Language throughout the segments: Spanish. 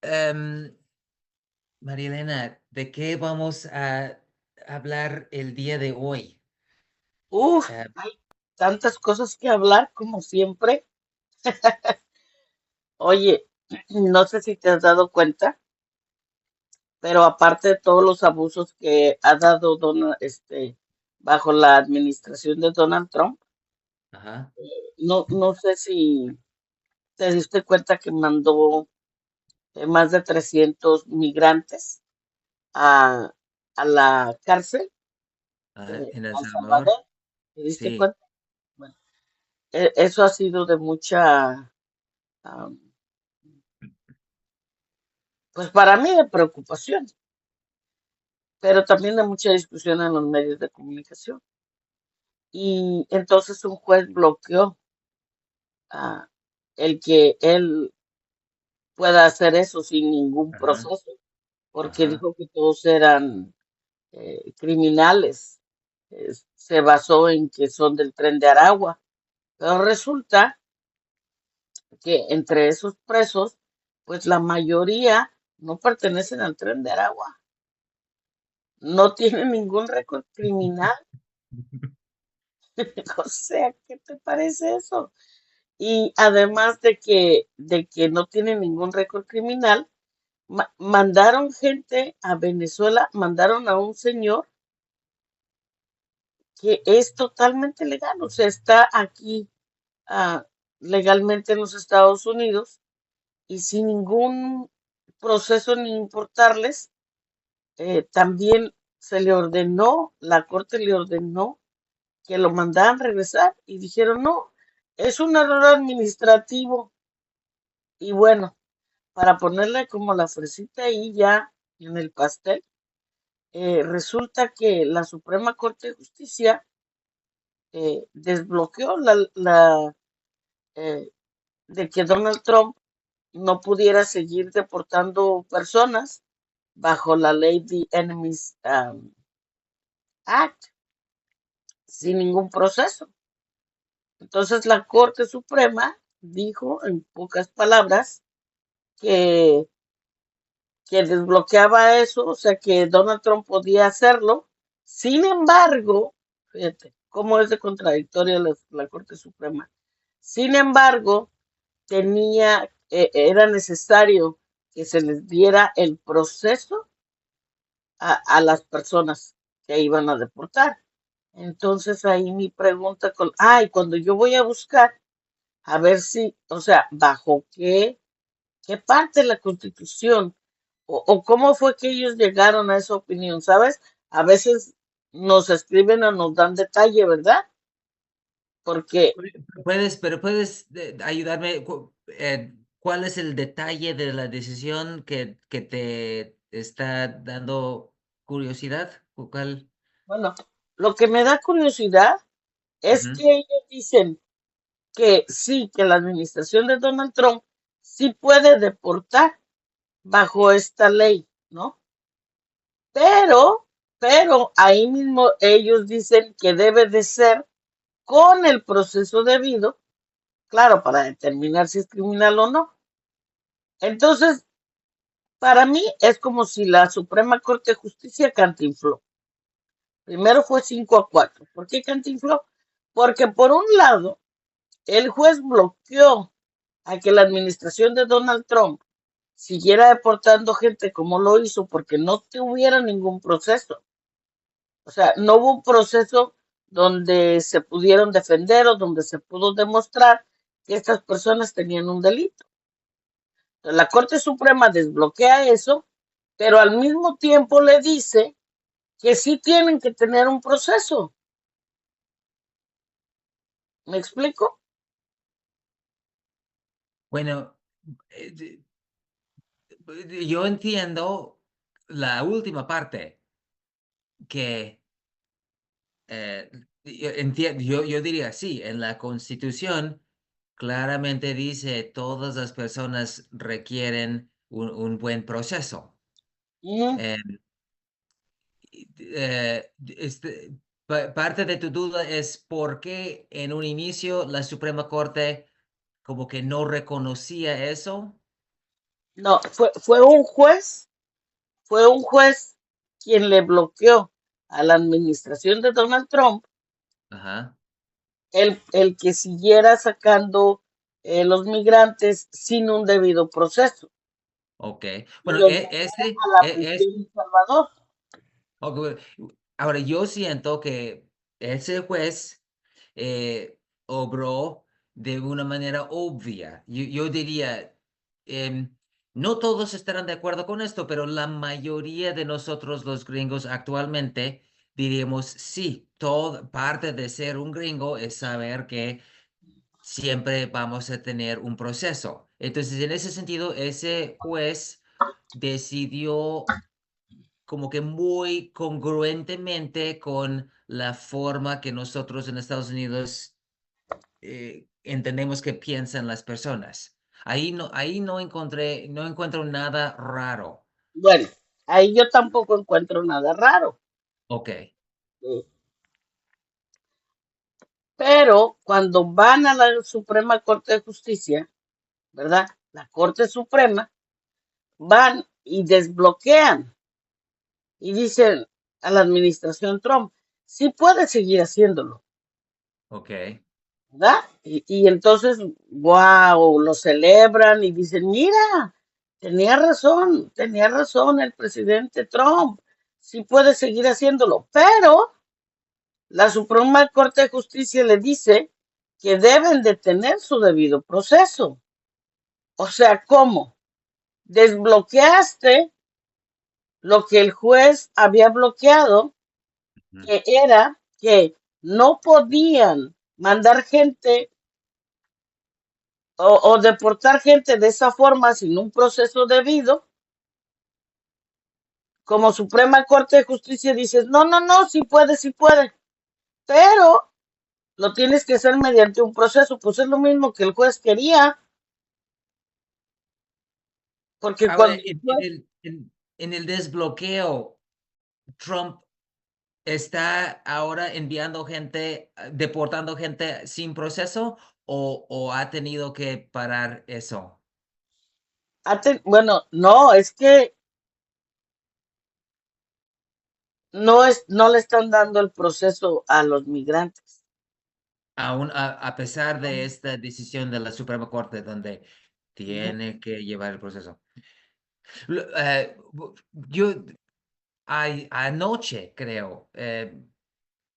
Em, María Elena, ¿de qué vamos a hablar el día de hoy? Uf, Eh, hay tantas cosas que hablar como siempre. Oye, no sé si te has dado cuenta, pero aparte de todos los abusos que ha dado bajo la administración de Donald Trump, ajá. no sé si te diste cuenta que mandó más de 300 migrantes a, a la cárcel Ajá, en El a El Salvador. Salvador. ¿Te diste Sí. cuenta? Bueno, eso ha sido de mucha, am, pues para mí de preocupación, pero también de mucha discusión en los medios de comunicación. Y entonces un juez bloqueó a el que él pueda hacer eso sin ningún Ajá, proceso, porque ajá, dijo que todos eran criminales. Se basó en que son del Tren de Aragua, pero resulta que entre esos presos, pues la mayoría no pertenecen al Tren de Aragua, no tienen ningún récord criminal. O sea, ¿qué te parece eso? Y además de que no tiene ningún récord criminal, mandaron gente a Venezuela, mandaron a un señor que es totalmente legal, o sea, está aquí ah, legalmente en los Estados Unidos y sin ningún proceso ni importarles, también se le ordenó, la corte le ordenó que lo mandaran regresar y dijeron, no, es un error administrativo. Y bueno, para ponerle como la fresita ahí ya en el pastel, resulta que la Suprema Corte de Justicia desbloqueó eh, de que Donald Trump no pudiera seguir deportando personas bajo la ley The Enemies Act sin ningún proceso. Entonces la Corte Suprema dijo en pocas palabras que que desbloqueaba eso, o sea que Donald Trump podía hacerlo. Sin embargo, fíjate cómo es de contradictoria la Corte Suprema. Sin embargo, era necesario que se les diera el proceso a las personas que iban a deportar. Entonces ahí mi pregunta y cuando yo voy a buscar a ver si, o sea, bajo qué parte de la Constitución o cómo fue que ellos llegaron a esa opinión, ¿sabes? A veces nos escriben o nos dan detalle, ¿verdad? Porque, Pero puedes ayudarme. ¿Cuál es el detalle de la decisión que te está dando curiosidad? ¿Cuál? bueno, lo que me da curiosidad es Ujú, que ellos dicen que sí, que la administración de Donald Trump sí puede deportar bajo esta ley, ¿no? Pero, pero ahí mismo ellos dicen que debe de ser con el proceso debido, claro, para determinar si es criminal o no. Entonces, para mí es como si la Suprema Corte de Justicia cantinfló. Primero fue 5-4. ¿Por qué cantinfló? Porque por un lado, el juez bloqueó a que la administración de Donald Trump siguiera deportando gente como lo hizo porque no tuviera ningún proceso. O sea, no hubo un proceso donde se pudieron defender o donde se pudo demostrar que estas personas tenían un delito. Entonces, la Corte Suprema desbloquea eso, pero al mismo tiempo le dice que sí tienen que tener un proceso. ¿Me explico? bueno, yo entiendo la última parte que yo diría sí, en la Constitución claramente dice todas las personas requieren un buen proceso. Mm, Eh, Parte de tu duda es por qué en un inicio la Suprema Corte como que no reconocía eso. No, fue un juez quien le bloqueó a la administración de Donald Trump Ajá, el que siguiera sacando los migrantes sin un debido proceso ok. y Bueno, los mandara a la es, prisión de El Salvador. ok, ahora yo siento que ese juez obró de una manera obvia. Yo diría, em, no todos estarán de acuerdo con esto, pero la mayoría de nosotros los gringos actualmente diríamos, sí, todo parte de ser un gringo es saber que siempre vamos a tener un proceso. Entonces, en ese sentido, ese juez decidió como que muy congruentemente con la forma que nosotros en Estados Unidos entendemos que piensan las personas. Ahí no encuentro nada raro. Bueno, ahí yo tampoco encuentro nada raro. Ok. eh, Pero cuando van a la Suprema Corte de Justicia, ¿verdad? La Corte Suprema, van y desbloquean y dicen a la administración Trump, sí puede seguir haciéndolo, Ok. ¿verdad? Y entonces, wow, lo celebran y dicen, mira, tenía razón el presidente Trump, sí puede seguir haciéndolo, pero la Suprema Corte de Justicia le dice que deben de tener su debido proceso. O sea, ¿cómo? Desbloqueaste lo que el juez había bloqueado, Ujú. que era que no podían mandar gente o deportar gente de esa forma sin un proceso debido. Como Suprema Corte de Justicia dices, no, no, no, sí puede, pero lo tienes que hacer mediante un proceso, pues es lo mismo que el juez quería, porque Ahora, cuando el juez en el desbloqueo, Trump está ahora enviando gente, deportando gente sin proceso o ha tenido que parar eso. bueno, no, es que no le están dando el proceso a los migrantes. Aún a pesar de esta decisión de la Suprema Corte donde Ujú. tiene que llevar el proceso. Yo anoche creo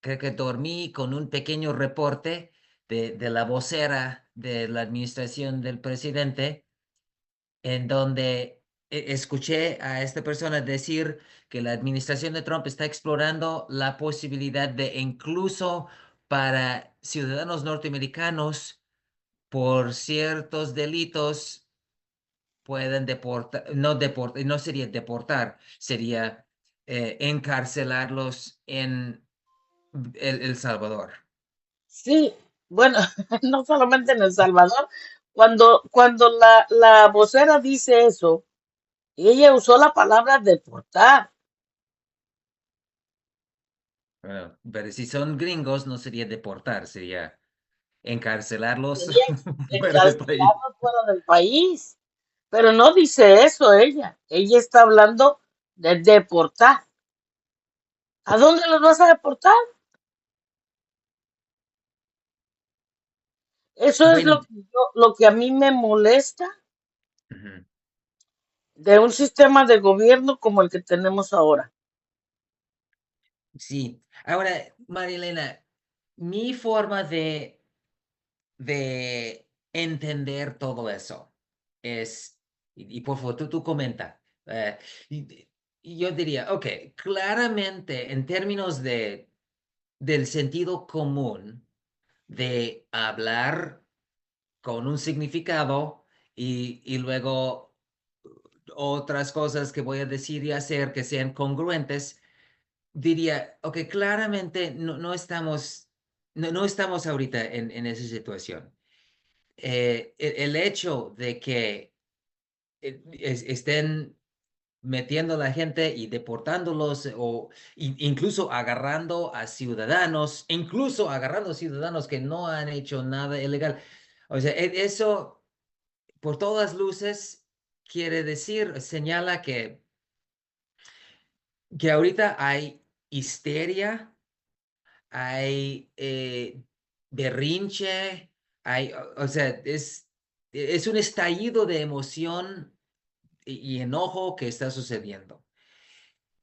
que dormí con un pequeño reporte de la vocera de la administración del presidente en donde escuché a esta persona decir que la administración de Trump está explorando la posibilidad de incluso para ciudadanos norteamericanos por ciertos delitos pueden deportar, no sería deportar, sería encarcelarlos en El Salvador. Sí, bueno, no solamente en El Salvador, cuando la vocera dice eso, ella usó la palabra deportar. Bueno, pero si son gringos, no sería deportar, sería encarcelarlos Quería fuera del país. encarcelarlos fuera del país. Pero no dice eso ella. Ella está hablando de deportar. ¿A dónde los vas a deportar? Eso es Bueno, lo que a mí me molesta ujú, de un sistema de gobierno como el que tenemos ahora. sí. Ahora, Marilena, mi forma de entender todo eso es, y por favor, tú comenta, y, y yo diría, ok, claramente en términos del sentido común de hablar con un significado y luego otras cosas que voy a decir y hacer que sean congruentes, diría, ok, claramente no estamos ahorita en esa situación. El hecho de que estén metiendo a la gente y deportándolos o incluso agarrando ciudadanos que no han hecho nada ilegal. O sea, eso por todas luces. quiere decir, señala que ahorita hay histeria, hay berrinche, o sea, es un estallido de emoción y enojo que está sucediendo.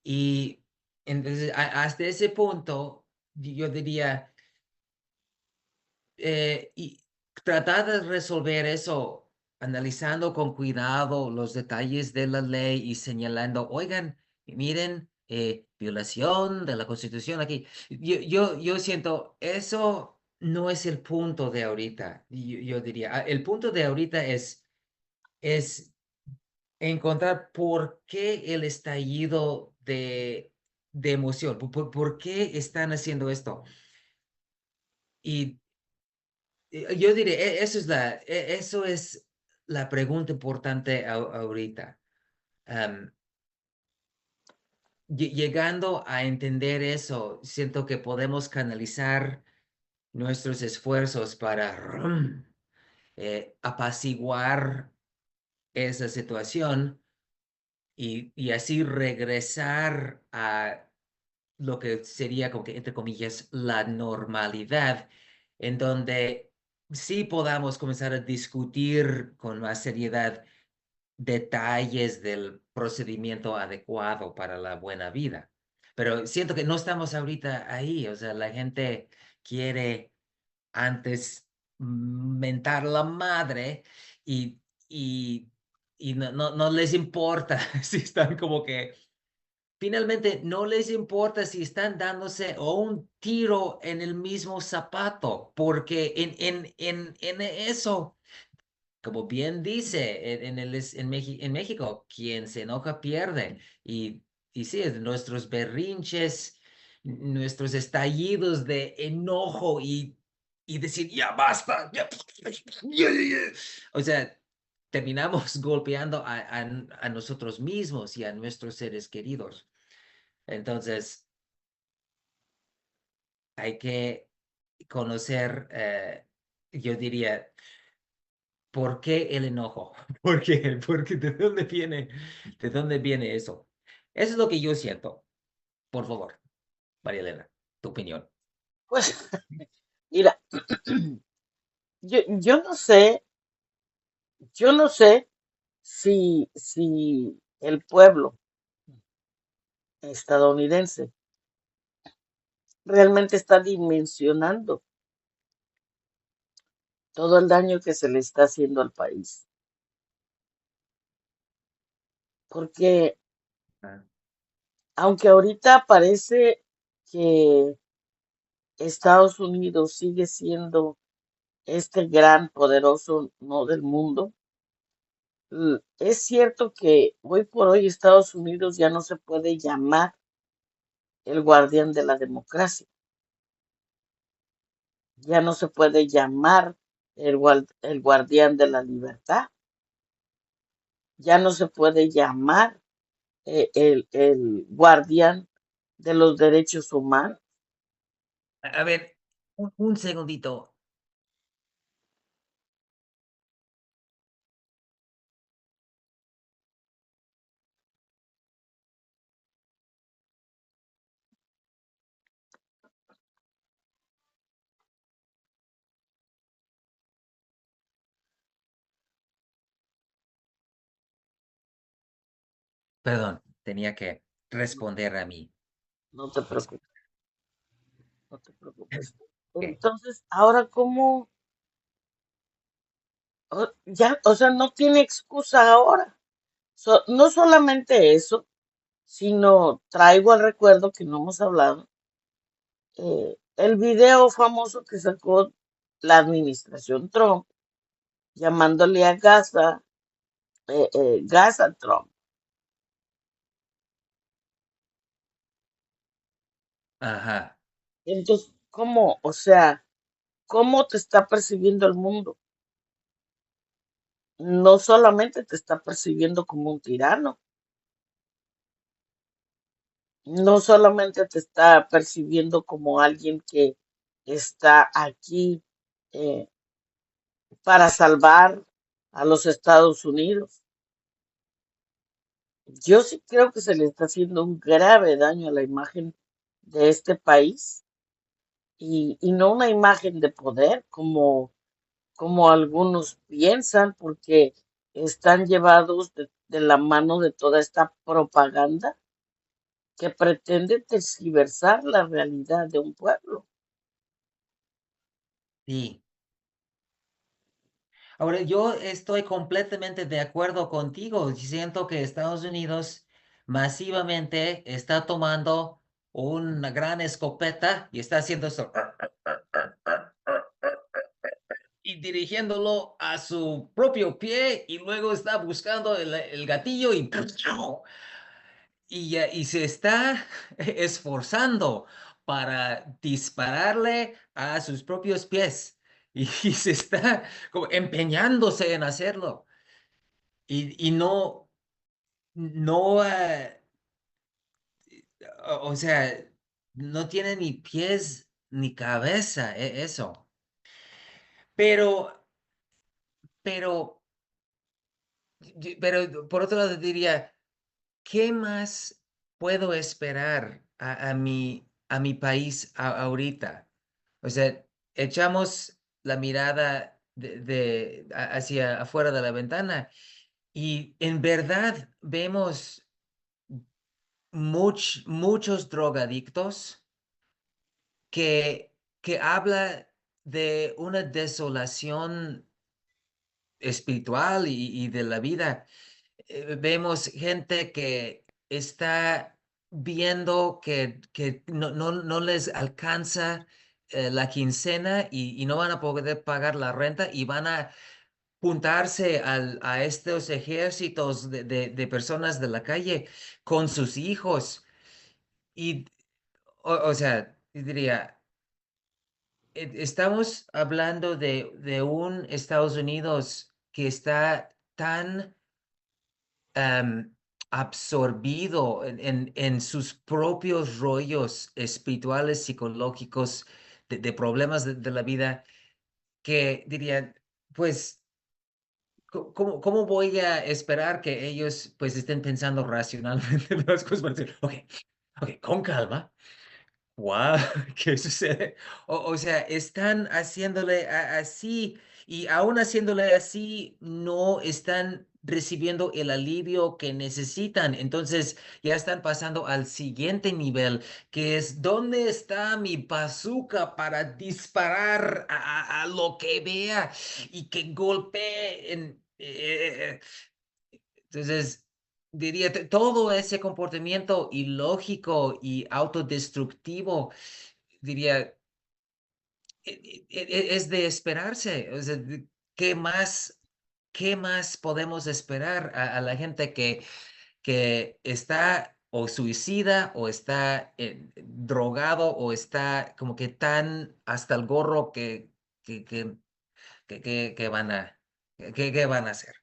Y entonces, hasta ese punto, yo diría, y tratar de resolver eso, analizando con cuidado los detalles de la ley y señalando, oigan, miren, violación de la Constitución aquí. Yo siento, eso no es el punto de ahorita, yo diría. El punto de ahorita es encontrar por qué el estallido de emoción, por qué están haciendo esto. Y yo diré, eso es la pregunta importante ahorita. Am, llegando a entender eso, siento que podemos canalizar nuestros esfuerzos para apaciguar esa situación y así regresar a lo que sería como que, entre comillas, la normalidad, en donde sí podamos comenzar a discutir con más seriedad detalles del procedimiento adecuado para la buena vida. Pero siento que no estamos ahorita ahí, o sea, la gente quiere antes mentar la madre y, y, y no les importa si están como que finalmente, no les importa si están dándose o un tiro en el mismo zapato, porque en eso, como bien dice en México, quien se enoja pierde. Y sí, nuestros berrinches, nuestros estallidos de enojo y decir, ya basta, o sea, terminamos golpeando a nosotros mismos y a nuestros seres queridos. Entonces, hay que conocer, yo diría, ¿por qué el enojo? ¿Por qué? Porque de dónde viene eso? Eso es lo que yo siento. Por favor, María Elena, tu opinión. Pues mira, yo no sé, yo no sé si el pueblo estadounidense realmente está dimensionando todo el daño que se le está haciendo al país. Porque Ah, aunque ahorita parece que Estados Unidos sigue siendo este gran poderoso no del mundo, es cierto que hoy por hoy Estados Unidos ya no se puede llamar el guardián de la democracia, ya no se puede llamar el guardián de la libertad, ya no se puede llamar el guardián de los derechos humanos. a ver, un segundito. Perdón, tenía que responder a mí. No te preocupes, no te preocupes. Ok. Entonces, ahora cómo, ya, o sea, no tiene excusa ahora. No solamente eso, sino traigo al recuerdo que no hemos hablado, el video famoso que sacó la administración Trump llamándole a Gaza, Gaza Trump. Ajá. Entonces, ¿cómo? O sea, ¿cómo te está percibiendo el mundo? No solamente te está percibiendo como un tirano, no solamente te está percibiendo como alguien que está aquí eh, para salvar a los Estados Unidos, Yo sí creo que se le está haciendo un grave daño a la imagen de este país y no una imagen de poder como algunos piensan, porque están llevados de la mano de toda esta propaganda que pretende tergiversar la realidad de un pueblo. Sí. Ahora, yo estoy completamente de acuerdo contigo. Siento que Estados Unidos masivamente está tomando una gran escopeta y está haciendo eso y dirigiéndolo a su propio pie y luego está buscando el gatillo y se está esforzando para dispararle a sus propios pies y se está como empeñándose en hacerlo y no, no, o sea, no tiene ni pies ni cabeza eso. Pero, pero, pero por otro lado diría, ¿qué más puedo esperar a mi país ahorita? O sea, echamos la mirada hacia afuera de la ventana y en verdad vemos muchos drogadictos que habla de una desolación espiritual y de la vida. Vemos gente que está viendo que no les alcanza la quincena y no van a poder pagar la renta y van a juntarse a estos ejércitos de personas de la calle con sus hijos. Y, o sea, diría, estamos hablando de un Estados Unidos que está tan absorbido en sus propios rollos espirituales, psicológicos, de problemas de la vida, que dirían, pues, ¿cómo voy a esperar que ellos pues estén pensando racionalmente las cosas? Para decir, ok, ok, con calma. Wow, ¿qué sucede? O sea, están haciéndole así y aún haciéndole así no están recibiendo el alivio que necesitan. Entonces ya están pasando al siguiente nivel, que es ¿dónde está mi bazooka para disparar a lo que vea y que golpee entonces, diría, todo ese comportamiento ilógico y autodestructivo, diría, es de esperarse. O sea, qué más podemos esperar a la gente que está o suicida o está drogado o está como que tan hasta el gorro que, que, que van que van a hacer?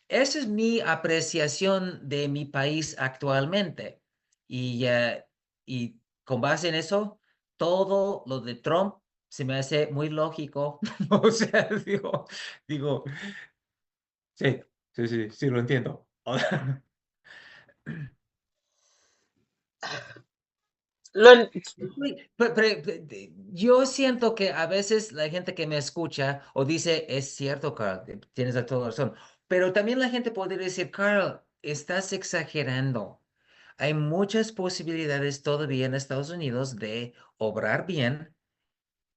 Esa es mi apreciación de mi país actualmente. Y con base en eso, todo lo de Trump se me hace muy lógico. O sea, digo, sí, sí, sí, sí, lo entiendo. Lo en- Yo siento que a veces la gente que me escucha o dice, es cierto, Carl, tienes toda la razón, pero también la gente podría decir, Carl, estás exagerando. Hay muchas posibilidades todavía en Estados Unidos de obrar bien,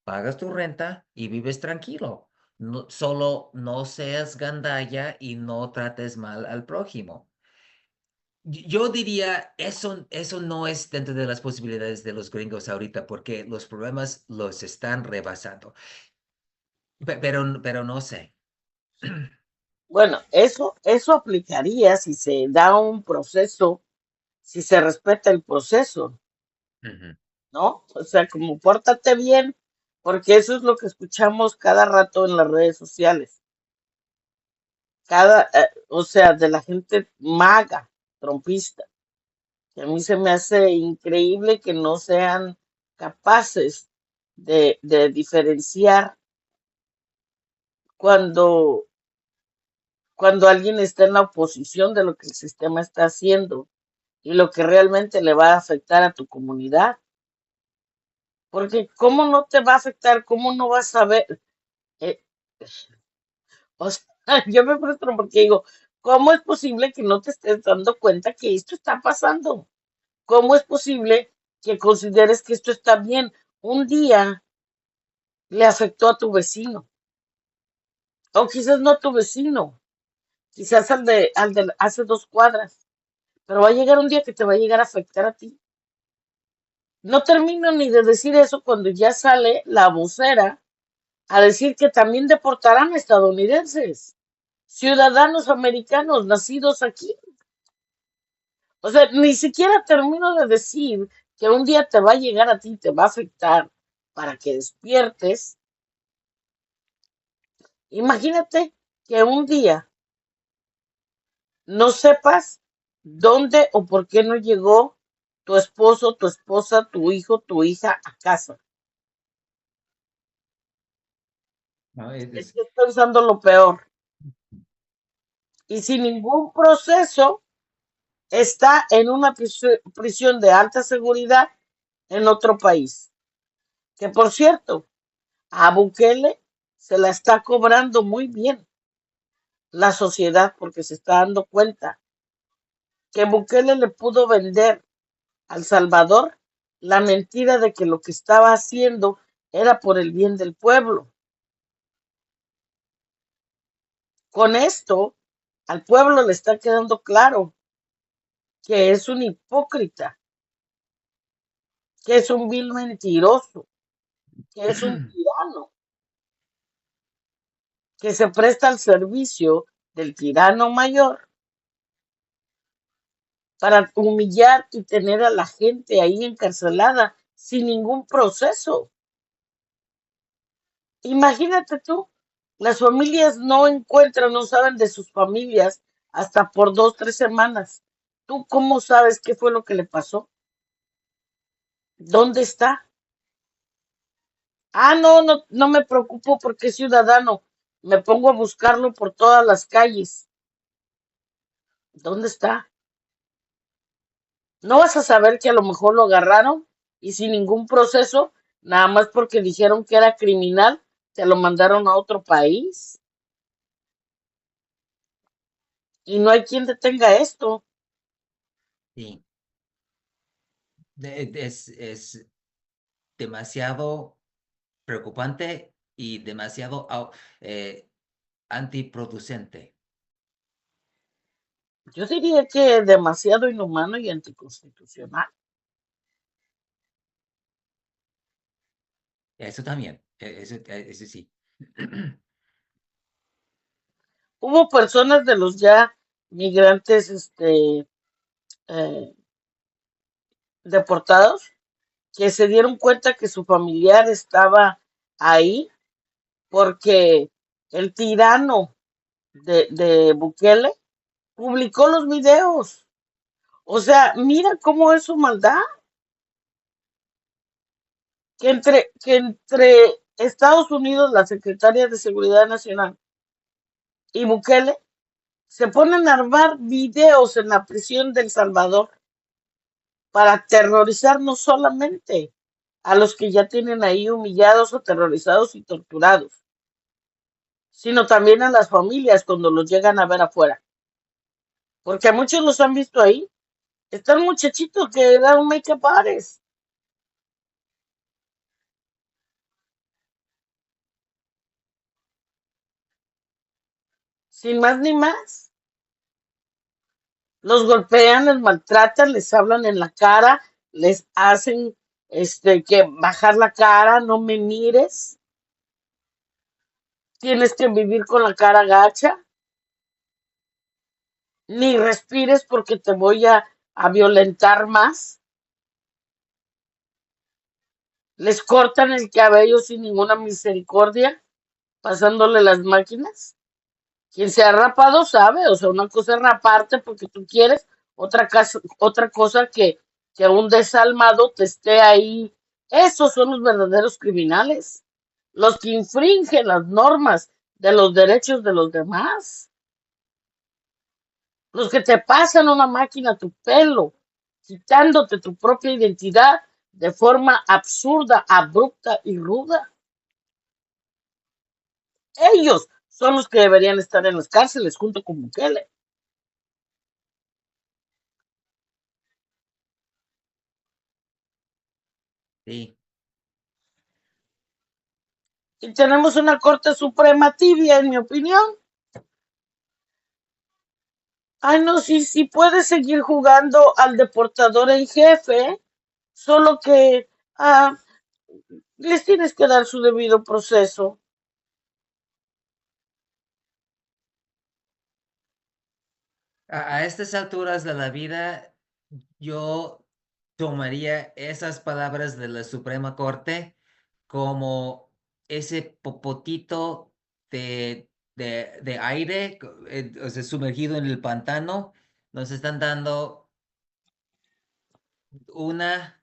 pagas tu renta y vives tranquilo. Solo no seas gandalla y no trates mal al prójimo. Yo diría, eso no es dentro de las posibilidades de los gringos ahorita, porque los problemas los están rebasando. Pero no sé. bueno, eso aplicaría si se da un proceso, si se respeta el proceso, Ujú. ¿no? O sea, como pórtate bien, porque eso es lo que escuchamos cada rato en las redes sociales. O sea, de la gente maga, trompista, que a mí se me hace increíble que no sean capaces de diferenciar cuando, cuando alguien está en la oposición de lo que el sistema está haciendo y lo que realmente le va a afectar a tu comunidad. Porque ¿cómo no te va a afectar? ¿Cómo no vas a ver? Eh, o sea, yo me frustro porque digo, ¿cómo es posible que no te estés dando cuenta que esto está pasando? ¿Cómo es posible que consideres que esto está bien? Un día le afectó a tu vecino, o quizás no a tu vecino, quizás al de hace 2 cuadras, pero va a llegar un día que te va a llegar a afectar a ti. No termino ni de decir eso cuando ya sale la vocera a decir que también deportarán a estadounidenses, ciudadanos americanos nacidos aquí. O sea, ni siquiera termino de decir que un día te va a llegar a ti, te va a afectar para que despiertes. Imagínate que un día no sepas dónde o por qué no llegó tu esposo, tu esposa, tu hijo, tu hija a casa. ¿no? Es que estoy pensando lo peor. Y sin ningún proceso está en una prisión de alta seguridad en otro país. Que por cierto, a Bukele se la está cobrando muy bien la sociedad porque se está dando cuenta que Bukele le pudo vender al Salvador la mentira de que lo que estaba haciendo era por el bien del pueblo. Con esto, al pueblo le está quedando claro que es un hipócrita, que es un vil mentiroso, que es un tirano, que se presta al servicio del tirano mayor para humillar y tener a la gente ahí encarcelada sin ningún proceso. Imagínate tú, las familias no encuentran, no saben de sus familias hasta por 2, 3 semanas. ¿Tú cómo sabes qué fue lo que le pasó? ¿Dónde está? Ah, no, no, no me preocupo porque es ciudadano. Me pongo a buscarlo por todas las calles. ¿Dónde está? No vas a saber que a lo mejor lo agarraron y sin ningún proceso, nada más porque dijeron que era criminal, se lo mandaron a otro país y no hay quien detenga esto. Sí, es demasiado preocupante y demasiado antiproducente. Yo diría que demasiado inhumano y anticonstitucional. Eso también, eso sí. Hubo personas de los ya migrantes eh, deportados que se dieron cuenta que su familiar estaba ahí porque el tirano de Bukele publicó los videos. O sea, mira cómo es su maldad, que entre Estados Unidos, la Secretaria de Seguridad Nacional y Bukele se ponen a armar videos en la prisión de El Salvador para aterrorizar no solamente a los que ya tienen ahí humillados, aterrorizados y torturados, sino también a las familias cuando los llegan a ver afuera. Porque a muchos los han visto ahí. Están muchachitos que eran make-up artists, sin más ni más. Los golpean, les maltratan, les hablan en la cara, les hacen que bajar la cara, no me mires, tienes que vivir con la cara gacha, ni respires porque te voy a violentar más. Les cortan el cabello sin ninguna misericordia, pasándole las máquinas. Quien se ha rapado sabe, o sea, una cosa es raparte porque tú quieres, otra cosa que un desalmado te esté ahí. Esos son los verdaderos criminales, los que infringen las normas de los derechos de los demás. los que te pasan una máquina a tu pelo, quitándote tu propia identidad de forma absurda, abrupta y ruda. Ellos son los que deberían estar en las cárceles junto con Bukele. Sí. Y tenemos una Corte Suprema tibia, en mi opinión. Ay, no, sí, sí puedes seguir jugando al deportador en jefe, solo que ah, les tienes que dar su debido proceso. A estas alturas de la vida, yo tomaría esas palabras de la Suprema Corte como ese popotito de aire, o sea, sumergido en el pantano. Nos están dando una,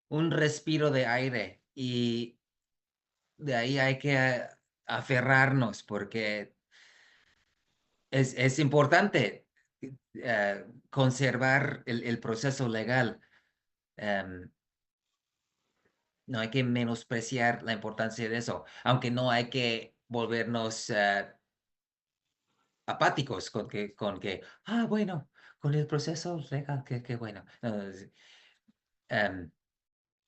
un respiro de aire y de ahí hay que aferrarnos porque es importante conservar el proceso legal. Em, no hay que menospreciar la importancia de eso, aunque no hay que volvernos apáticos bueno, con el proceso legal, qué bueno. No, em,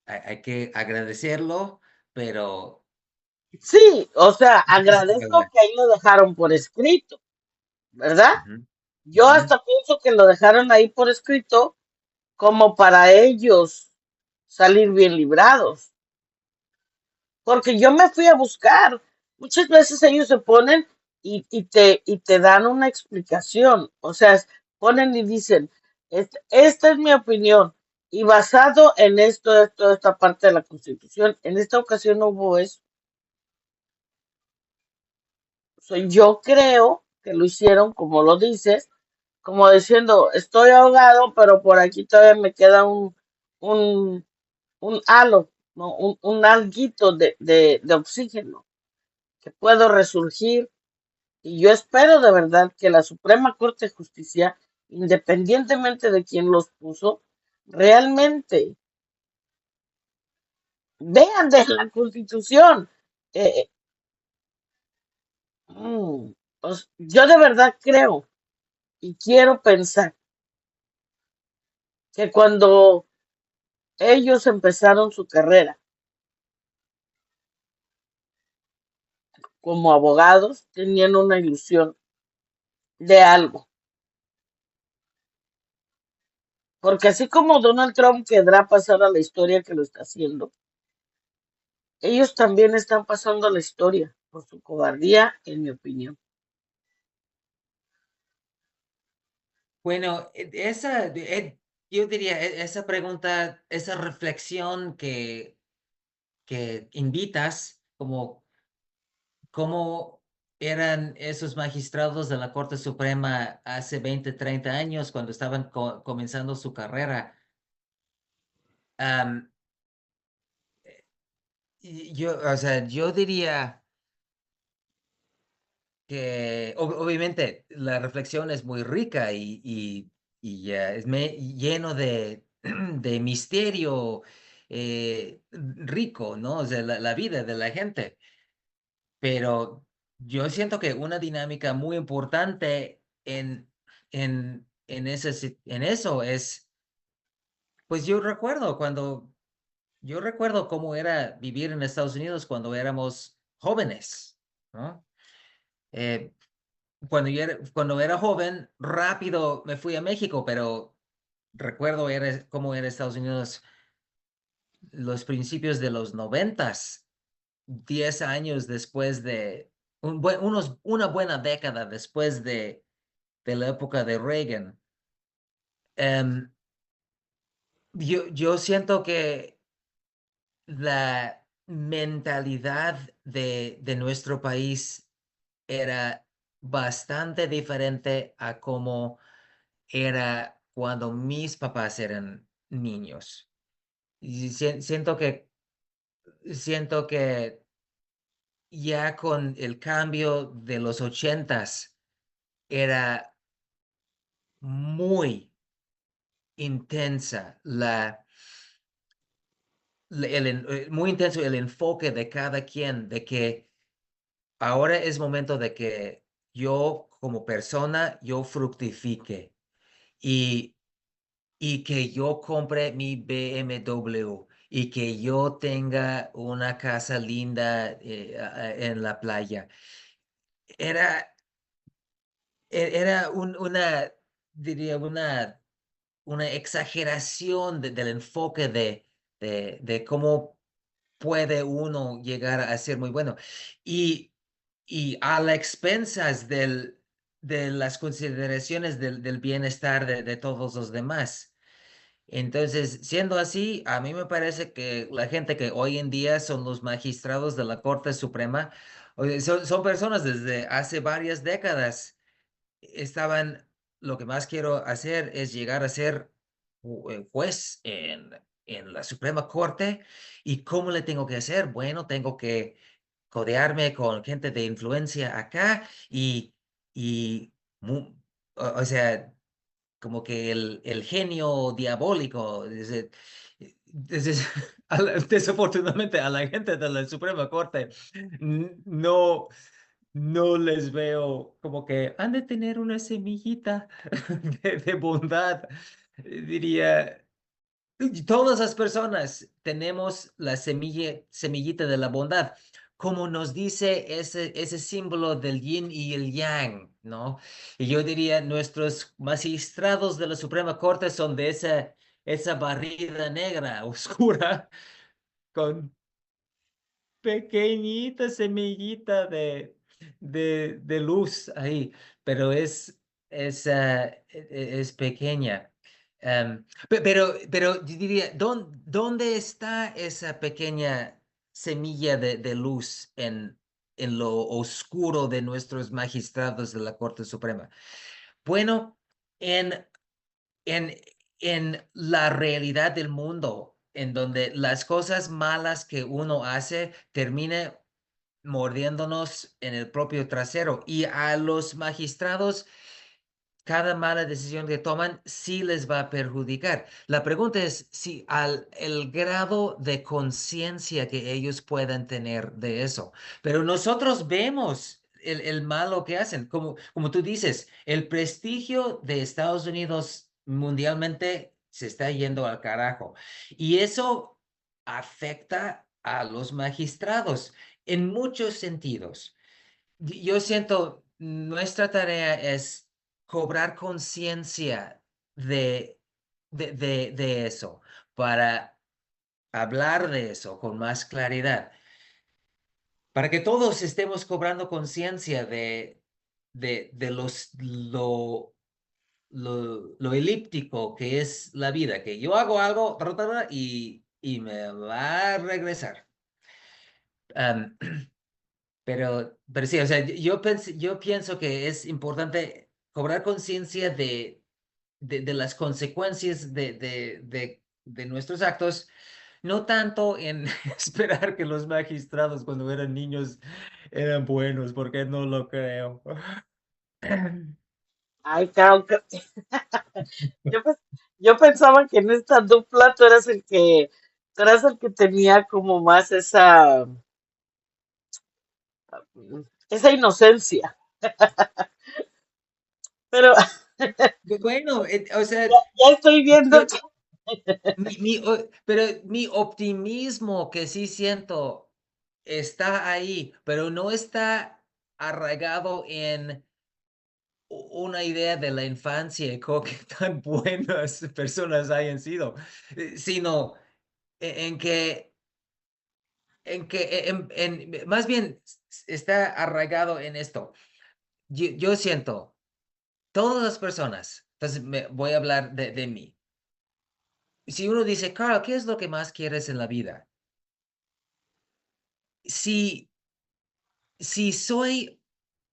hay que agradecerlo, pero Sí, o sea, es la agradezco verdad. que ahí lo dejaron por escrito, ¿verdad? Ujú, Yo ujú. hasta pienso que lo dejaron ahí por escrito como para ellos salir bien librados. Porque yo me fui a buscar. Muchas veces ellos se ponen y te dan una explicación. O sea, ponen y dicen, esta es mi opinión. Y basado en esta parte de la Constitución, en esta ocasión no hubo eso. O sea, yo creo que lo hicieron como lo dices, como diciendo, estoy ahogado, pero por aquí todavía me queda un, un halo, ¿no? Un alguito de oxígeno que puedo resurgir. Y yo espero de verdad que la Suprema Corte de Justicia, independientemente de quién los puso, realmente vean de la Constitución. Eh, yo de verdad creo y quiero pensar que cuando ellos empezaron su carrera como abogados, tenían una ilusión de algo. Porque así como Donald Trump querrá pasar a la historia que lo está haciendo, ellos también están pasando a la historia por su cobardía, en mi opinión. Bueno, yo diría, esa pregunta, esa reflexión que invitas, como cómo eran esos magistrados de la Corte Suprema hace 20, 30 años cuando estaban comenzando su carrera. Am, o sea, yo diría que obviamente la reflexión es muy rica y es lleno de misterio rico, ¿no? O sea, la vida de la gente. Pero yo siento que una dinámica muy importante en eso es, pues yo recuerdo cómo era vivir en Estados Unidos cuando éramos jóvenes, ¿no? Eh, cuando era joven, rápido me fui a México, pero recuerdo cómo era Estados Unidos los principios de los 90, 10 años después una buena década después de la época de Reagan. Em, yo siento que la mentalidad de nuestro país era bastante diferente a cómo era cuando mis papás eran niños. Y siento que ya con el cambio de los 80 era muy intensa muy intenso el enfoque de cada quien, de que ahora es momento de que yo como persona, yo fructifique y, y que yo compre mi BMW y que yo tenga una casa linda en la playa. Era, era diría, una exageración del enfoque de cómo puede uno llegar a ser muy bueno. Y, y a la expensas de las consideraciones del bienestar de todos los demás. Entonces, siendo así, a mí me parece que la gente que hoy en día son los magistrados de la Corte Suprema, son personas desde hace varias décadas estaban, lo que más quiero hacer es llegar a ser juez en la Suprema Corte. ¿Y cómo le tengo que hacer? Bueno, tengo que codearme con gente de influencia acá y o sea, como que el genio diabólico. Desafortunadamente a la gente de la Suprema Corte no, no les veo como que han de tener una semillita de bondad. Diría, todas las personas tenemos la semillita de la bondad, como nos dice ese símbolo del yin y el yang, ¿no? Y yo diría, nuestros magistrados de la Suprema Corte son de esa barrida negra, oscura, con pequeñita semillita de luz ahí, pero es pequeña. Pero yo diría, ¿dónde está esa pequeña semilla de luz en lo oscuro de nuestros magistrados de la Corte Suprema? Bueno, en, en, en la realidad del mundo, en donde las cosas malas que uno hace termina mordiéndonos en el propio trasero. Y a los magistrados, cada mala decisión que toman sí les va a perjudicar. La pregunta es si el grado de conciencia que ellos puedan tener de eso. Pero nosotros vemos el malo que hacen. Como tú dices, el prestigio de Estados Unidos mundialmente se está yendo al carajo. Y eso afecta a los magistrados en muchos sentidos. Yo siento, nuestra tarea es cobrar conciencia de eso, para hablar de eso con más claridad, para que todos estemos cobrando conciencia de lo elíptico que es la vida, que yo hago algo y me va a regresar. Am, pero sí, o sea, yo pienso que es importante cobrar conciencia de las consecuencias de nuestros actos, no tanto en esperar que los magistrados cuando eran niños eran buenos, porque no lo creo. Ay, Caro, yo, yo pensaba que en esta dupla tú eras el que tenía como más esa inocencia. Pero Bueno, o sea, ya estoy viendo yo, que pero mi optimismo que sí siento está ahí, pero no está arraigado en una idea de la infancia, como que tan buenas personas hayan sido, sino en que, más bien está arraigado en esto. Yo siento, todas las personas, entonces voy a hablar de mí. Si uno dice, Carl, ¿qué es lo que más quieres en la vida? Si, si soy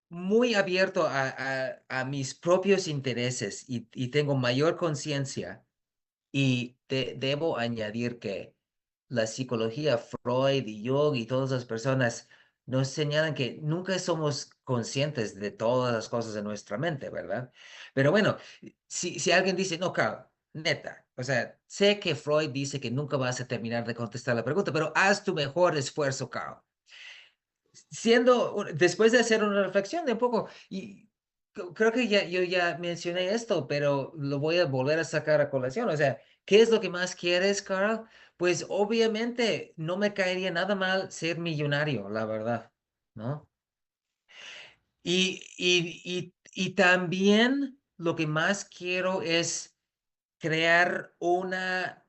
muy abierto a mis propios intereses y tengo mayor conciencia, y debo añadir que la psicología, Freud y Jung y todas las personas nos señalan que nunca somos conscientes de todas las cosas en nuestra mente, ¿verdad? Pero bueno, si alguien dice, no, Carl, neta, o sea, sé que Freud dice que nunca vas a terminar de contestar la pregunta, pero haz tu mejor esfuerzo, Carl. Después de hacer una reflexión de un poco, y creo que yo ya mencioné esto, pero lo voy a volver a sacar a colación. O sea, ¿qué es lo que más quieres, Carl? Pues obviamente no me caería nada mal ser millonario, la verdad, ¿no? Y también lo que más quiero es crear una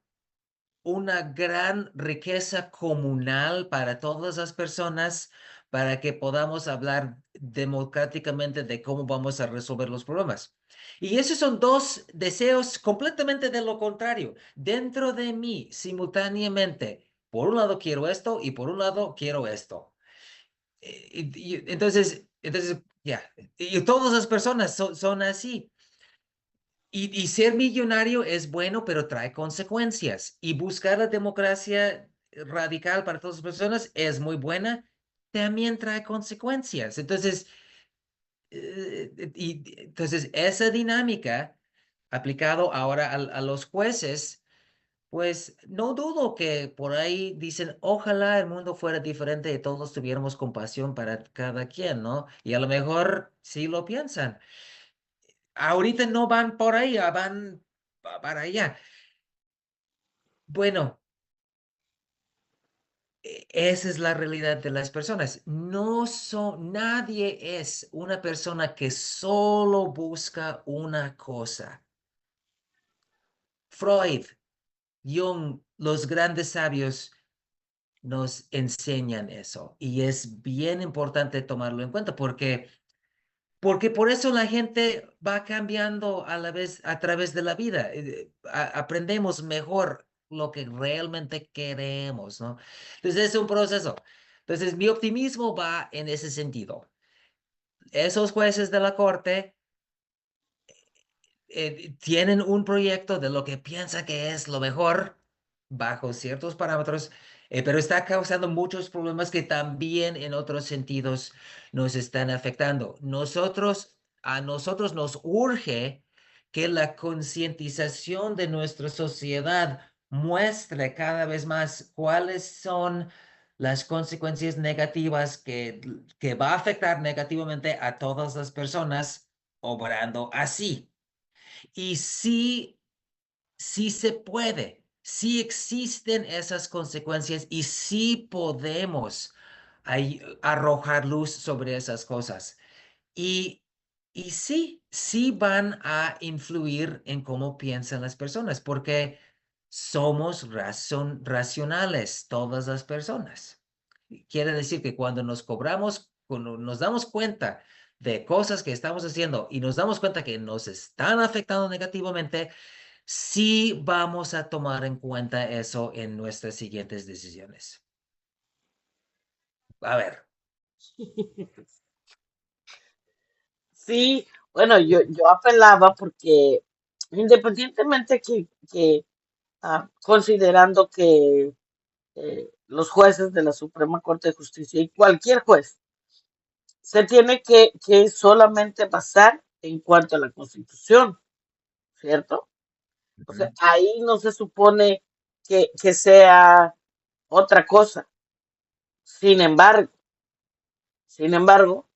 gran riqueza comunal para todas las personas, para que podamos hablar democráticamente de cómo vamos a resolver los problemas. Y esos son dos deseos completamente de lo contrario. Dentro de mí, simultáneamente, por un lado quiero esto y por un lado quiero esto. Entonces, ya, y todas las personas son así. Y ser millonario es bueno, pero trae consecuencias. Y buscar la democracia radical para todas las personas es muy buena, también trae consecuencias. Entonces esa dinámica aplicado ahora a los jueces, pues no dudo que por ahí dicen, ojalá el mundo fuera diferente y todos tuviéramos compasión para cada quien, ¿no? Y a lo mejor sí lo piensan. Ahorita no van por ahí, van para allá. Bueno, esa es la realidad de las personas. Nadie es una persona que solo busca una cosa. Freud, Jung, los grandes sabios nos enseñan eso y es bien importante tomarlo en cuenta porque por eso la gente va cambiando a la vez a través de la vida. Aprendemos mejor lo que realmente queremos, ¿no? Entonces es un proceso. Entonces mi optimismo va en ese sentido. Esos jueces de la corte tienen un proyecto de lo que piensa que es lo mejor bajo ciertos parámetros, pero está causando muchos problemas que también en otros sentidos nos están afectando. A nosotros nos urge que la concientización de nuestra sociedad muestre cada vez más cuáles son las consecuencias negativas que va a afectar negativamente a todas las personas obrando así. Y sí se puede, sí existen esas consecuencias y sí podemos arrojar luz sobre esas cosas. Y, y sí van a influir en cómo piensan las personas, porque somos racionales todas las personas. Quiere decir que cuando nos damos cuenta de cosas que estamos haciendo y nos damos cuenta que nos están afectando negativamente, sí vamos a tomar en cuenta eso en nuestras siguientes decisiones. A ver. Sí, bueno, yo apelaba porque independientemente considerando que los jueces de la Suprema Corte de Justicia y cualquier juez se tiene que solamente basar en cuanto a la Constitución, ¿cierto? O sea, Ujú. ahí no se supone que sea otra cosa. Sin embargo, sin embargo,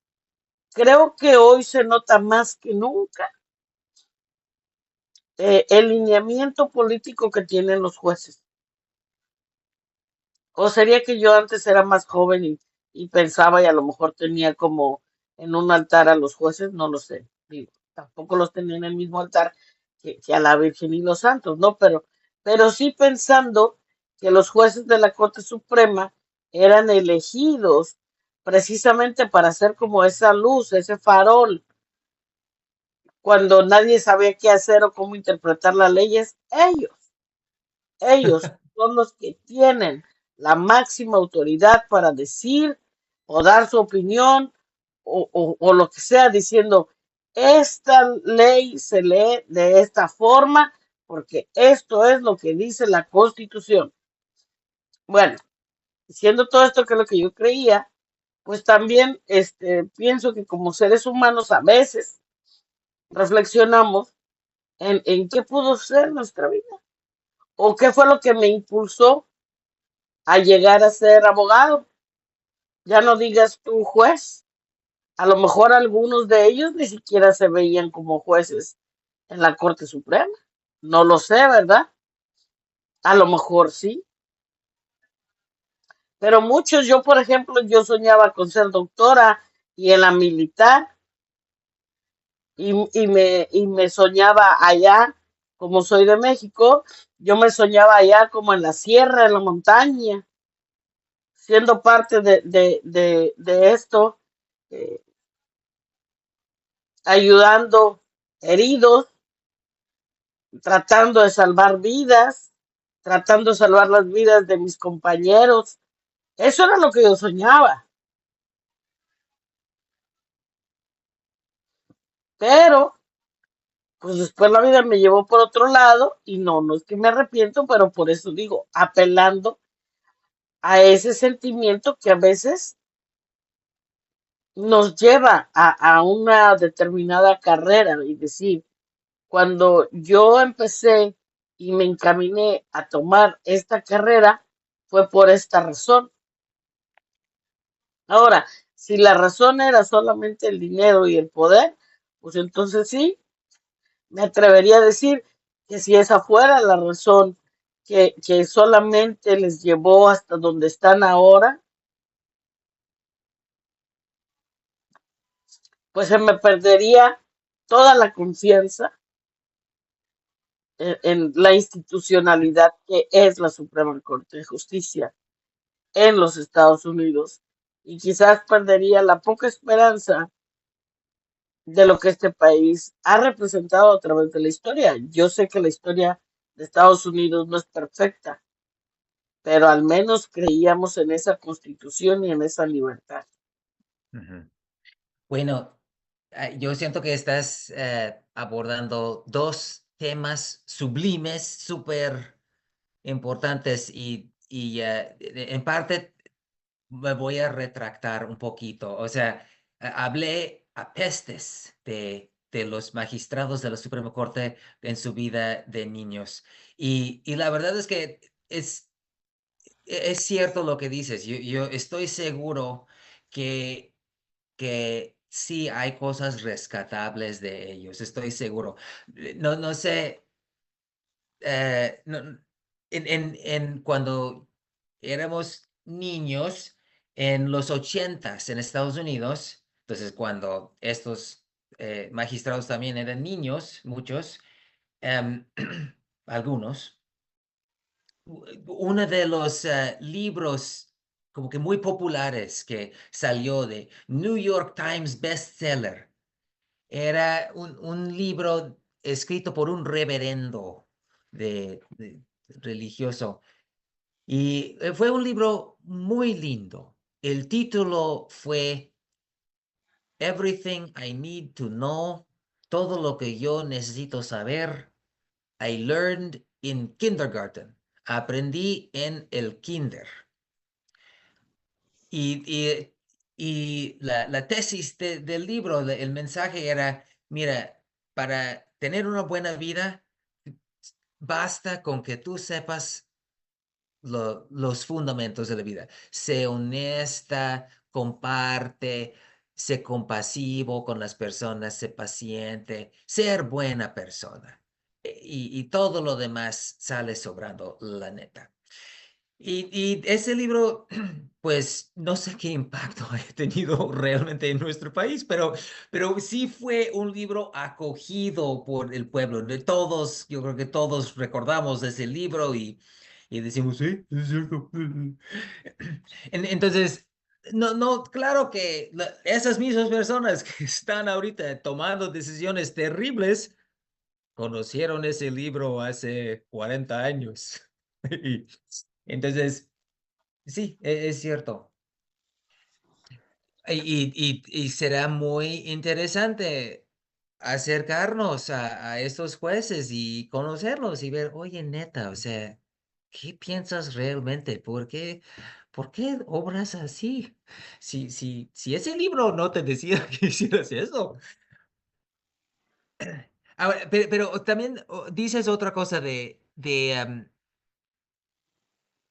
creo que hoy se nota más que nunca el lineamiento político que tienen los jueces. O sería que yo antes era más joven y pensaba y a lo mejor tenía como en un altar a los jueces, no lo sé. Digo, tampoco los tenía en el mismo altar que a la Virgen y los santos, ¿no? Pero sí pensando que los jueces de la Corte Suprema eran elegidos precisamente para ser como esa luz, ese farol, cuando nadie sabía qué hacer o cómo interpretar las leyes, ellos son los que tienen la máxima autoridad para decir o dar su opinión o lo que sea, diciendo, esta ley se lee de esta forma porque esto es lo que dice la Constitución. Bueno, diciendo todo esto que es lo que yo creía, pues también pienso que como seres humanos a veces reflexionamos en qué pudo ser nuestra vida o qué fue lo que me impulsó a llegar a ser abogado. Ya no digas tú juez. A lo mejor algunos de ellos ni siquiera se veían como jueces en la Corte Suprema. No lo sé, ¿verdad? A lo mejor sí. Pero muchos, yo por ejemplo, yo soñaba con ser doctora y en la militar y me soñaba allá, como soy de México, yo me soñaba allá como en la sierra, en la montaña, siendo parte de esto, eh, ayudando heridos, tratando de salvar vidas, tratando de salvar las vidas de mis compañeros. Eso era lo que yo soñaba. Pero, pues después la vida me llevó por otro lado y no, no es que me arrepiento, pero por eso digo, apelando a ese sentimiento que a veces nos lleva a una determinada carrera y decir, cuando yo empecé y me encaminé a tomar esta carrera, fue por esta razón. Ahora, si la razón era solamente el dinero y el poder, pues entonces sí, me atrevería a decir que si esa fuera la razón que solamente les llevó hasta donde están ahora, pues se me perdería toda la confianza en la institucionalidad que es la Suprema Corte de Justicia en los Estados Unidos y quizás perdería la poca esperanza de lo que este país ha representado a través de la historia. Yo sé que la historia de Estados Unidos no es perfecta, pero al menos creíamos en esa constitución y en esa libertad. Ujú. Bueno, yo siento que estás abordando dos temas sublimes, súper importantes y en parte me voy a retractar un poquito. O sea, hablé a pestes de los magistrados de la Suprema Corte en su vida de niños. Y la verdad es que es cierto lo que dices. Yo estoy seguro que sí hay cosas rescatables de ellos, estoy seguro. No sé, en cuando éramos niños en los ochentas en Estados Unidos, entonces cuando estos magistrados también eran niños, muchos, em, algunos, uno de los libros como que muy populares que salió de New York Times bestseller era un libro escrito por un reverendo religioso y fue un libro muy lindo. El título fue Everything I Need to Know, todo lo que yo necesito saber. I learned in kindergarten. Aprendí en el kinder. Y la tesis del libro, el mensaje era, mira, para tener una buena vida, basta con que tú sepas los fundamentos de la vida. Sé honesta, comparte, sé compasivo con las personas, sé paciente, ser buena persona. Y todo lo demás sale sobrando, la neta. Y ese libro, pues no sé qué impacto ha tenido realmente en nuestro país, pero sí fue un libro acogido por el pueblo. De todos, yo creo que todos recordamos ese libro y decimos, sí, es cierto. Entonces, no, claro que esas mismas personas que están ahorita tomando decisiones terribles, conocieron ese libro hace 40 años. Y entonces, sí, es cierto. Y será muy interesante acercarnos a estos jueces y conocerlos y ver, oye, neta, o sea, ¿qué piensas realmente? Por qué obras así? Si ese libro no te decía que hicieras eso. Ahora, pero también dices otra cosa de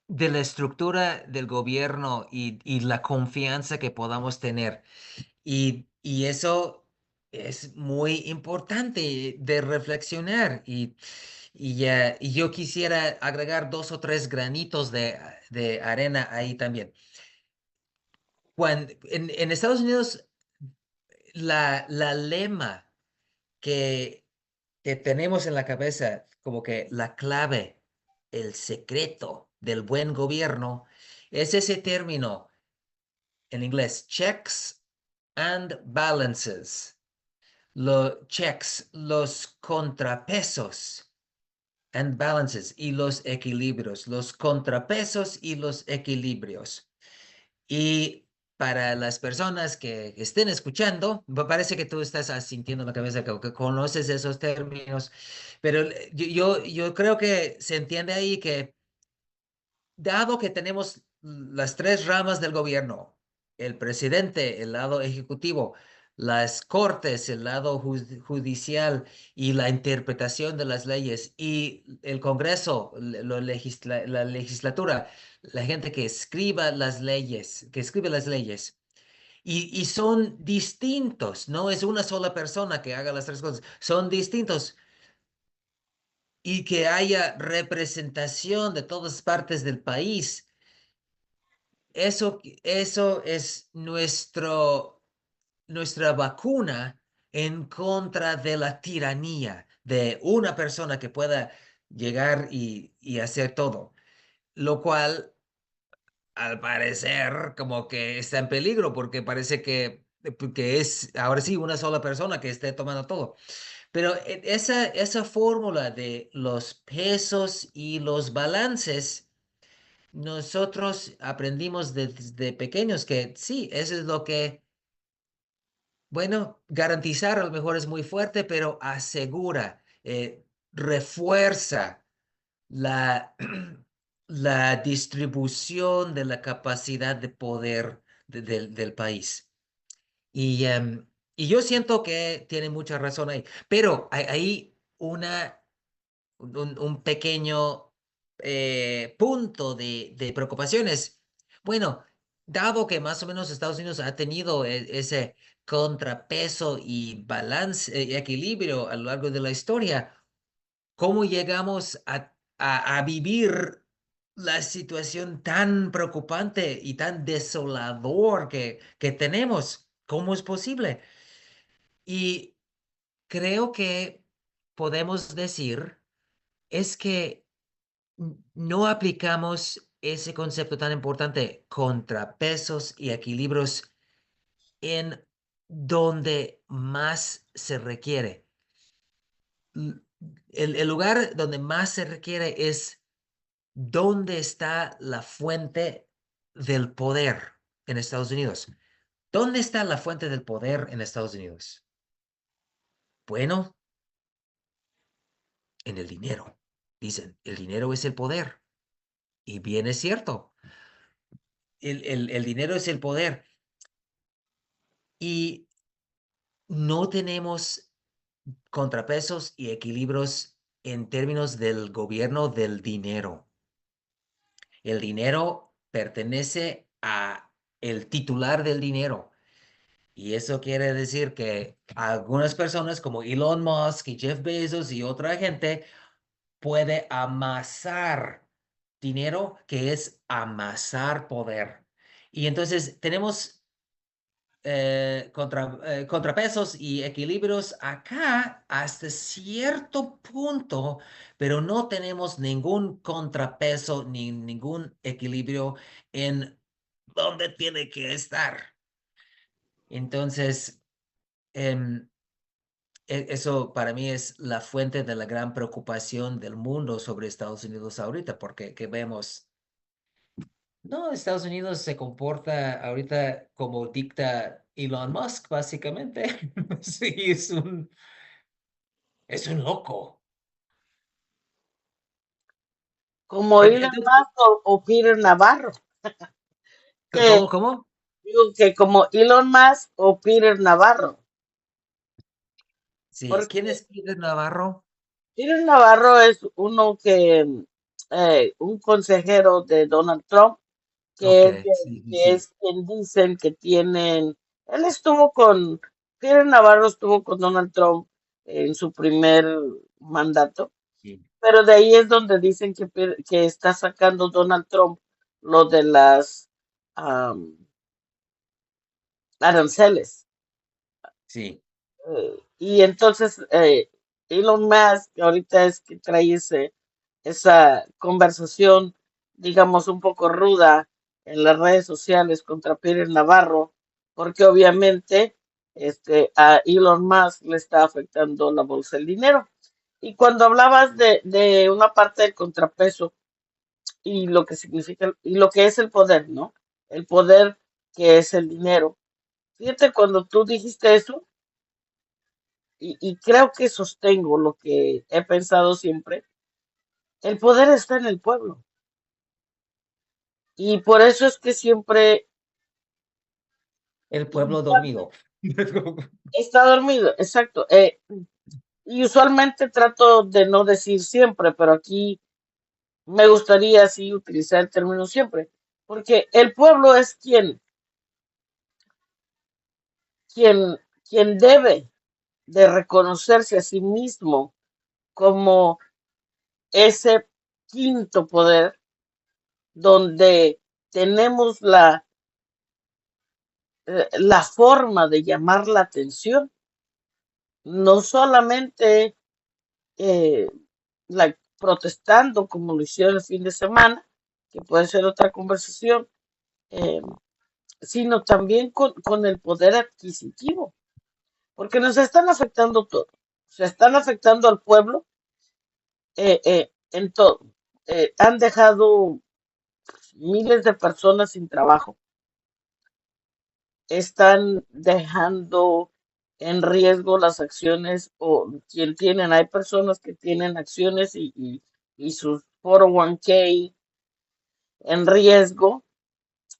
la estructura del gobierno y la confianza que podamos tener. Y eso es muy importante de reflexionar. Y yo quisiera agregar dos o tres granitos de arena ahí también. En Estados Unidos, la lema que, que tenemos en la cabeza, como que la clave, el secreto del buen gobierno, es ese término en inglés, checks and balances. Los checks, los contrapesos and balances y los equilibrios, los contrapesos y los equilibrios. Y para las personas que estén escuchando, me parece que tú estás asintiendo la cabeza, que conoces esos términos, pero yo creo que se entiende ahí que dado que tenemos las tres ramas del gobierno, el presidente, el lado ejecutivo, las cortes, el lado judicial y la interpretación de las leyes, y el Congreso, la legislatura, la gente que escriba las leyes, que escribe las leyes. Y son distintos, no es una sola persona que haga las tres cosas, son distintos y que haya representación de todas partes del país. Eso es nuestra vacuna en contra de la tiranía de una persona que pueda llegar y hacer todo, lo cual al parecer como que está en peligro porque parece que es ahora sí una sola persona que esté tomando todo. Pero esa fórmula de los pesos y los balances nosotros aprendimos desde pequeños que sí, eso es lo que, bueno, garantizar a lo mejor es muy fuerte, pero asegura, refuerza la, la distribución de la capacidad de poder del país. Y yo siento que tiene mucha razón ahí, pero hay ahí un pequeño punto de preocupaciones. Bueno, dado que más o menos Estados Unidos ha tenido ese contrapeso y balance, equilibrio a lo largo de la historia, ¿cómo llegamos a vivir la situación tan preocupante y tan desolador que tenemos? ¿Cómo es posible? Y creo que podemos decir es que no aplicamos ese concepto tan importante, contrapesos y equilibrios, en donde más se requiere. L- el lugar donde más se requiere es dónde está la fuente del poder en Estados Unidos. ¿Dónde está la fuente del poder en Estados Unidos? Bueno, en el dinero. Dicen, el dinero es el poder. Y bien es cierto, el dinero es el poder. Y no tenemos contrapesos y equilibrios en términos del gobierno del dinero. El dinero pertenece a el titular del dinero. Y eso quiere decir que algunas personas como Elon Musk y Jeff Bezos y otra gente puede amasar dinero, que es amasar poder. Y entonces tenemos contrapesos y equilibrios acá hasta cierto punto, pero no tenemos ningún contrapeso ni ningún equilibrio en donde tiene que estar. Entonces, em, eso para mí es la fuente de la gran preocupación del mundo sobre Estados Unidos ahorita, porque que vemos, no, Estados Unidos se comporta ahorita como dicta Elon Musk, básicamente. Sí, es un loco. como Elon Entonces, Musk o Peter Navarro, que ¿cómo, cómo? digo que como Elon Musk o Peter Navarro, Sí, ¿quién porque es Peter Navarro? Peter Navarro es uno que, un consejero de Donald Trump, Ok, que es, sí, sí, que sí, es quien dicen que tienen, él estuvo con, Peter Navarro estuvo con Donald Trump en su primer mandato, sí, pero de ahí es donde dicen que está sacando Donald Trump lo de las am, aranceles. sí. Y entonces Elon Musk ahorita es que trae esa conversación, digamos, un poco ruda en las redes sociales contra Peter Navarro, porque obviamente a Elon Musk le está afectando la bolsa del dinero. Y cuando hablabas de una parte del contrapeso y lo que significa y lo que es el poder, ¿no? El poder que es el dinero. Fíjate, cuando tú dijiste eso, y creo que sostengo lo que he pensado siempre, el poder está en el pueblo. Y por eso es que siempre El pueblo usualmente dormido. está dormido, exacto. Y usualmente trato de no decir siempre, pero aquí me gustaría así utilizar el término siempre, porque el pueblo es quien, quien debe de reconocerse a sí mismo como ese quinto poder donde tenemos la forma de llamar la atención, no solamente eh, protestando como lo hicieron el fin de semana, que puede ser otra conversación, eh, sino también con el poder adquisitivo, porque nos están afectando todo, se están afectando al pueblo en todo. Han dejado miles de personas sin trabajo, están dejando en riesgo las acciones o quien tienen, hay personas que tienen acciones y sus 401k en riesgo,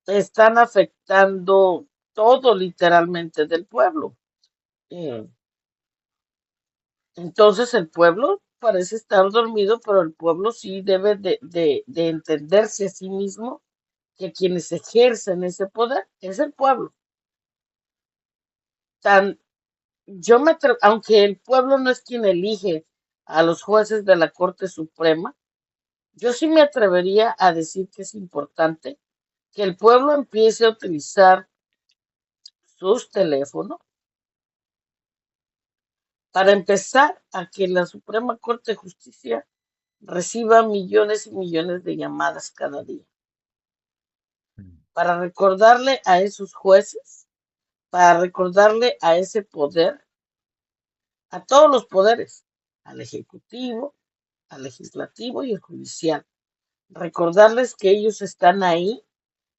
están afectando todo literalmente del pueblo. Eh, entonces el pueblo parece estar dormido, pero el pueblo sí debe de entenderse a sí mismo que quienes ejercen ese poder es el pueblo. Tan, aunque el pueblo no es quien elige a los jueces de la Corte Suprema, yo sí me atrevería a decir que es importante que el pueblo empiece a utilizar sus teléfonos para empezar a que la Suprema Corte de Justicia reciba millones y millones de llamadas cada día, para recordarle a esos jueces, para recordarle a ese poder, a todos los poderes, al Ejecutivo, al Legislativo y al Judicial. Recordarles que ellos están ahí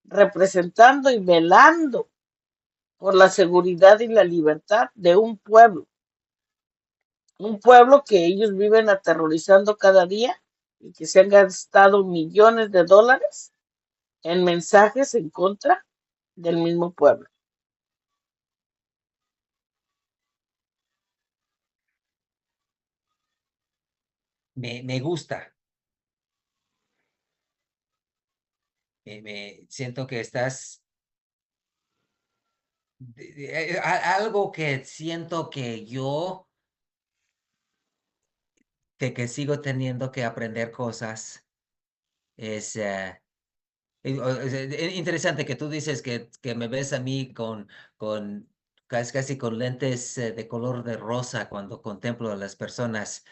representando y velando por la seguridad y la libertad de un pueblo que ellos viven aterrorizando cada día y que se han gastado millones de dólares en mensajes en contra del mismo pueblo. Me gusta. Siento que estás algo que siento que yo, de que sigo teniendo que aprender cosas, es interesante que tú dices que me ves a mí con casi con lentes de color de rosa cuando contemplo a las personas.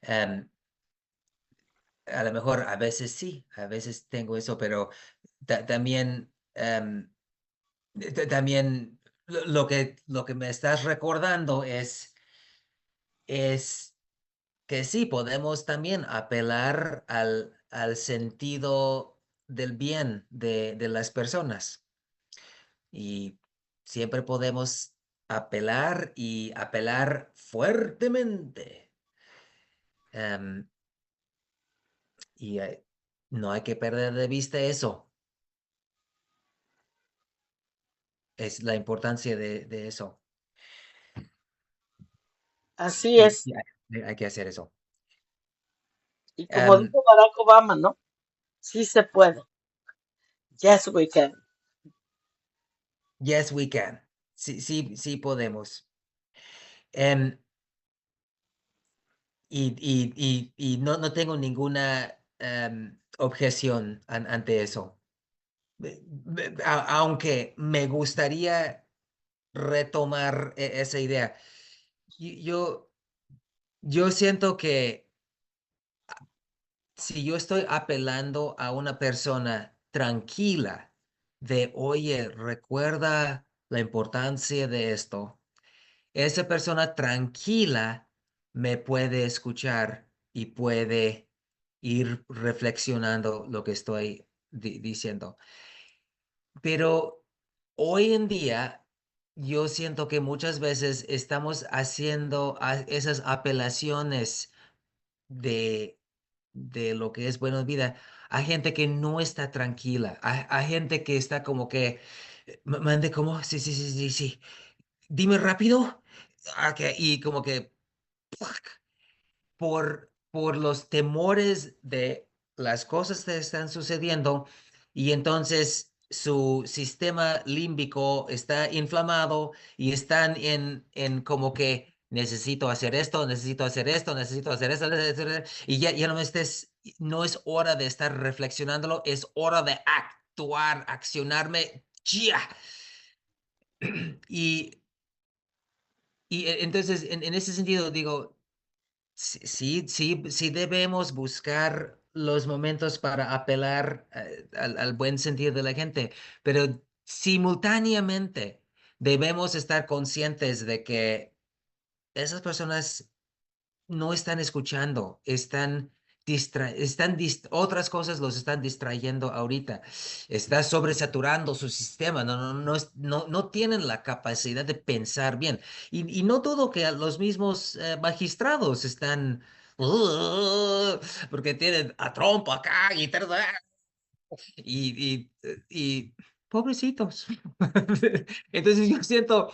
Em, a lo mejor a veces sí, a veces tengo eso, pero también, también lo que me estás recordando es que sí, podemos también apelar al sentido del bien de las personas y siempre podemos apelar y apelar fuertemente. Em, y No hay que perder de vista eso. Es la importancia de eso. Así Y, es. y hay que hacer eso. Y como Em, dijo Barack Obama, ¿no? Sí se puede. Yes, we can. yes, we can. Sí, sí, sí podemos. Em, y no tengo ninguna objeción ante eso. Aunque me gustaría retomar esa idea. Y yo siento que si yo estoy apelando a una persona tranquila de, oye, recuerda la importancia de esto, esa persona tranquila me puede escuchar y puede ir reflexionando lo que estoy diciendo. Pero hoy en día, yo siento que muchas veces estamos haciendo esas apelaciones de, de lo que es buena vida a gente que no está tranquila, a gente que está como que, mande como, sí, sí, sí, sí, sí, dime rápido, ok, y como que por los temores de las cosas que están sucediendo y entonces su sistema límbico está inflamado y están en como que necesito hacer esto, necesito hacer esto, necesito hacer esto, y ya no estés, no es hora de estar reflexionándolo, es hora de actuar, accionarme, ya. Y, entonces en ese sentido digo, sí, sí, sí, sí debemos buscar los momentos para apelar al buen sentido de la gente, pero simultáneamente debemos estar conscientes de que esas personas no están escuchando, otras cosas los están distrayendo ahorita. Está sobresaturando su sistema, no tienen la capacidad de pensar bien. Y no dudo que los mismos magistrados están, porque tienen a Trump acá y pobrecitos. Entonces yo siento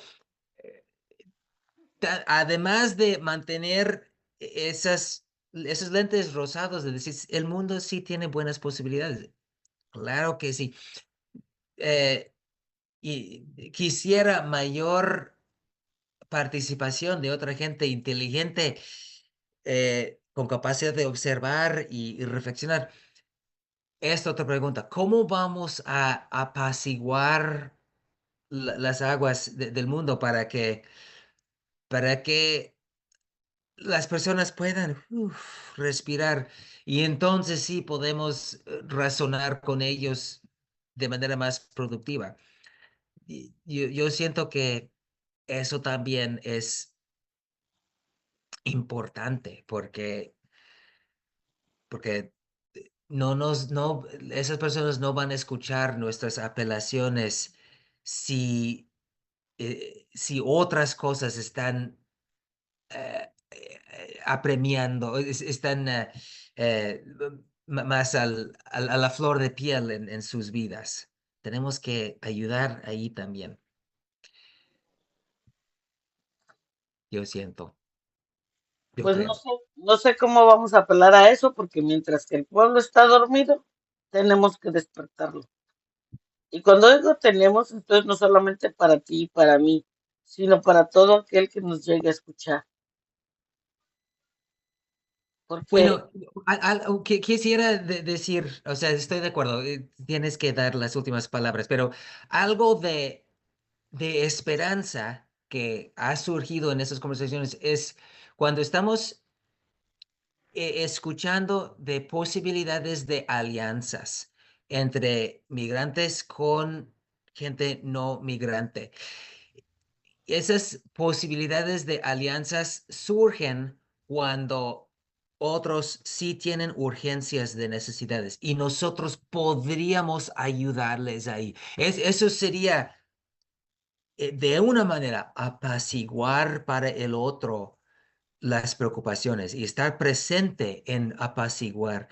además de mantener esos lentes rosados, de decir, el mundo sí tiene buenas posibilidades. Claro que sí. Y quisiera mayor participación de otra gente inteligente, con capacidad de observar y reflexionar. Esta otra pregunta, ¿cómo vamos a apaciguar las aguas del mundo para que las personas puedan respirar y entonces sí podemos razonar con ellos de manera más productiva? Y yo siento que eso también es importante porque no, esas personas no van a escuchar nuestras apelaciones si otras cosas están apremiando, están más a la flor de piel en sus vidas. Tenemos que ayudar ahí también, yo siento, yo Pues creo. no sé cómo vamos a apelar a eso, porque mientras que el pueblo está dormido, tenemos que despertarlo. Y cuando digo tenemos, entonces no solamente para ti y para mí, sino para todo aquel que nos llegue a escuchar. Porque, Bueno, quisiera decir, o sea, estoy de acuerdo, tienes que dar las últimas palabras, pero algo de esperanza que ha surgido en esas conversaciones es cuando estamos escuchando de posibilidades de alianzas entre migrantes con gente no migrante. Esas posibilidades de alianzas surgen cuando otros sí tienen urgencias de necesidades y nosotros podríamos ayudarles ahí. Eso sería, de una manera, apaciguar para el otro las preocupaciones y estar presente en apaciguar.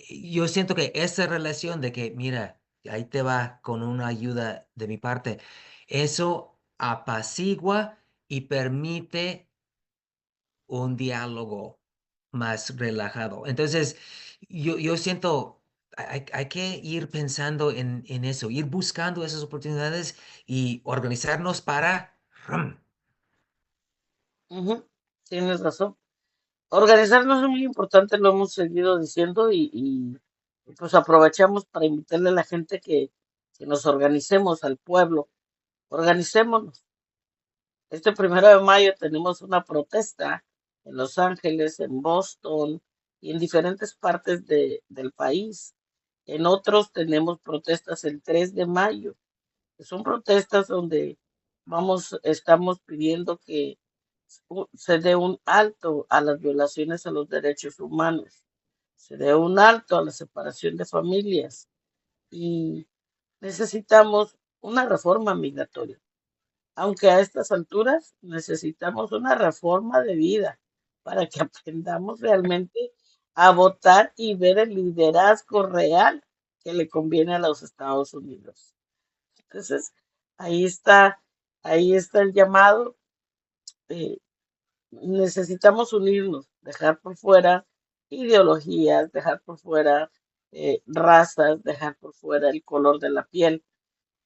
Yo siento que esa relación de que, mira, ahí te va con una ayuda de mi parte, eso apacigua y permite un diálogo más relajado. Entonces, yo siento, hay que ir pensando en eso, ir buscando esas oportunidades y organizarnos para... Ujú, tienes razón. Organizarnos es muy importante, lo hemos seguido diciendo pues aprovechamos para invitarle a la gente que nos organicemos al pueblo. Organicémonos. Este 1 de mayo tenemos una protesta en Los Ángeles, en Boston y en diferentes partes del país. En otros tenemos protestas el 3 de mayo, que son protestas donde estamos pidiendo que se dé un alto a las violaciones a los derechos humanos, se dé un alto a la separación de familias y necesitamos una reforma migratoria. Aunque a estas alturas necesitamos una reforma de vida para que aprendamos realmente a votar y ver el liderazgo real que le conviene a los Estados Unidos. Entonces, ahí está, ahí está el llamado. eh, Necesitamos unirnos, dejar por fuera ideologías, dejar por fuera razas, dejar por fuera el color de la piel.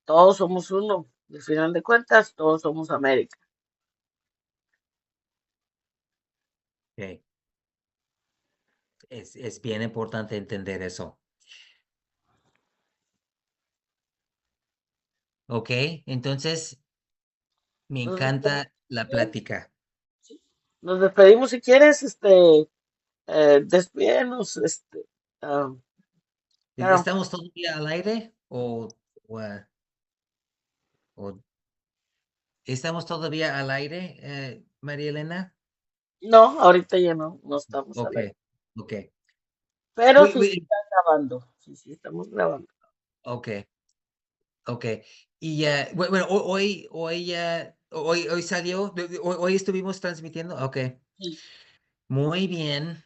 Todos somos uno. Al final de cuentas, todos somos América. Ok. Es bien importante entender eso. Ok, entonces me Nos despedimos, encanta la plática. sí. Nos despedimos si quieres, despídenos, ah, claro. ¿Estamos todavía al aire o, o estamos todavía al aire, María Elena? No, ahorita ya no estamos Ok, al aire. ok. Pero Uy, sí se uy, está grabando. Sí, sí, estamos grabando. ok, ok. Y bueno, hoy salió, hoy estuvimos transmitiendo. Ok, Sí. muy bien.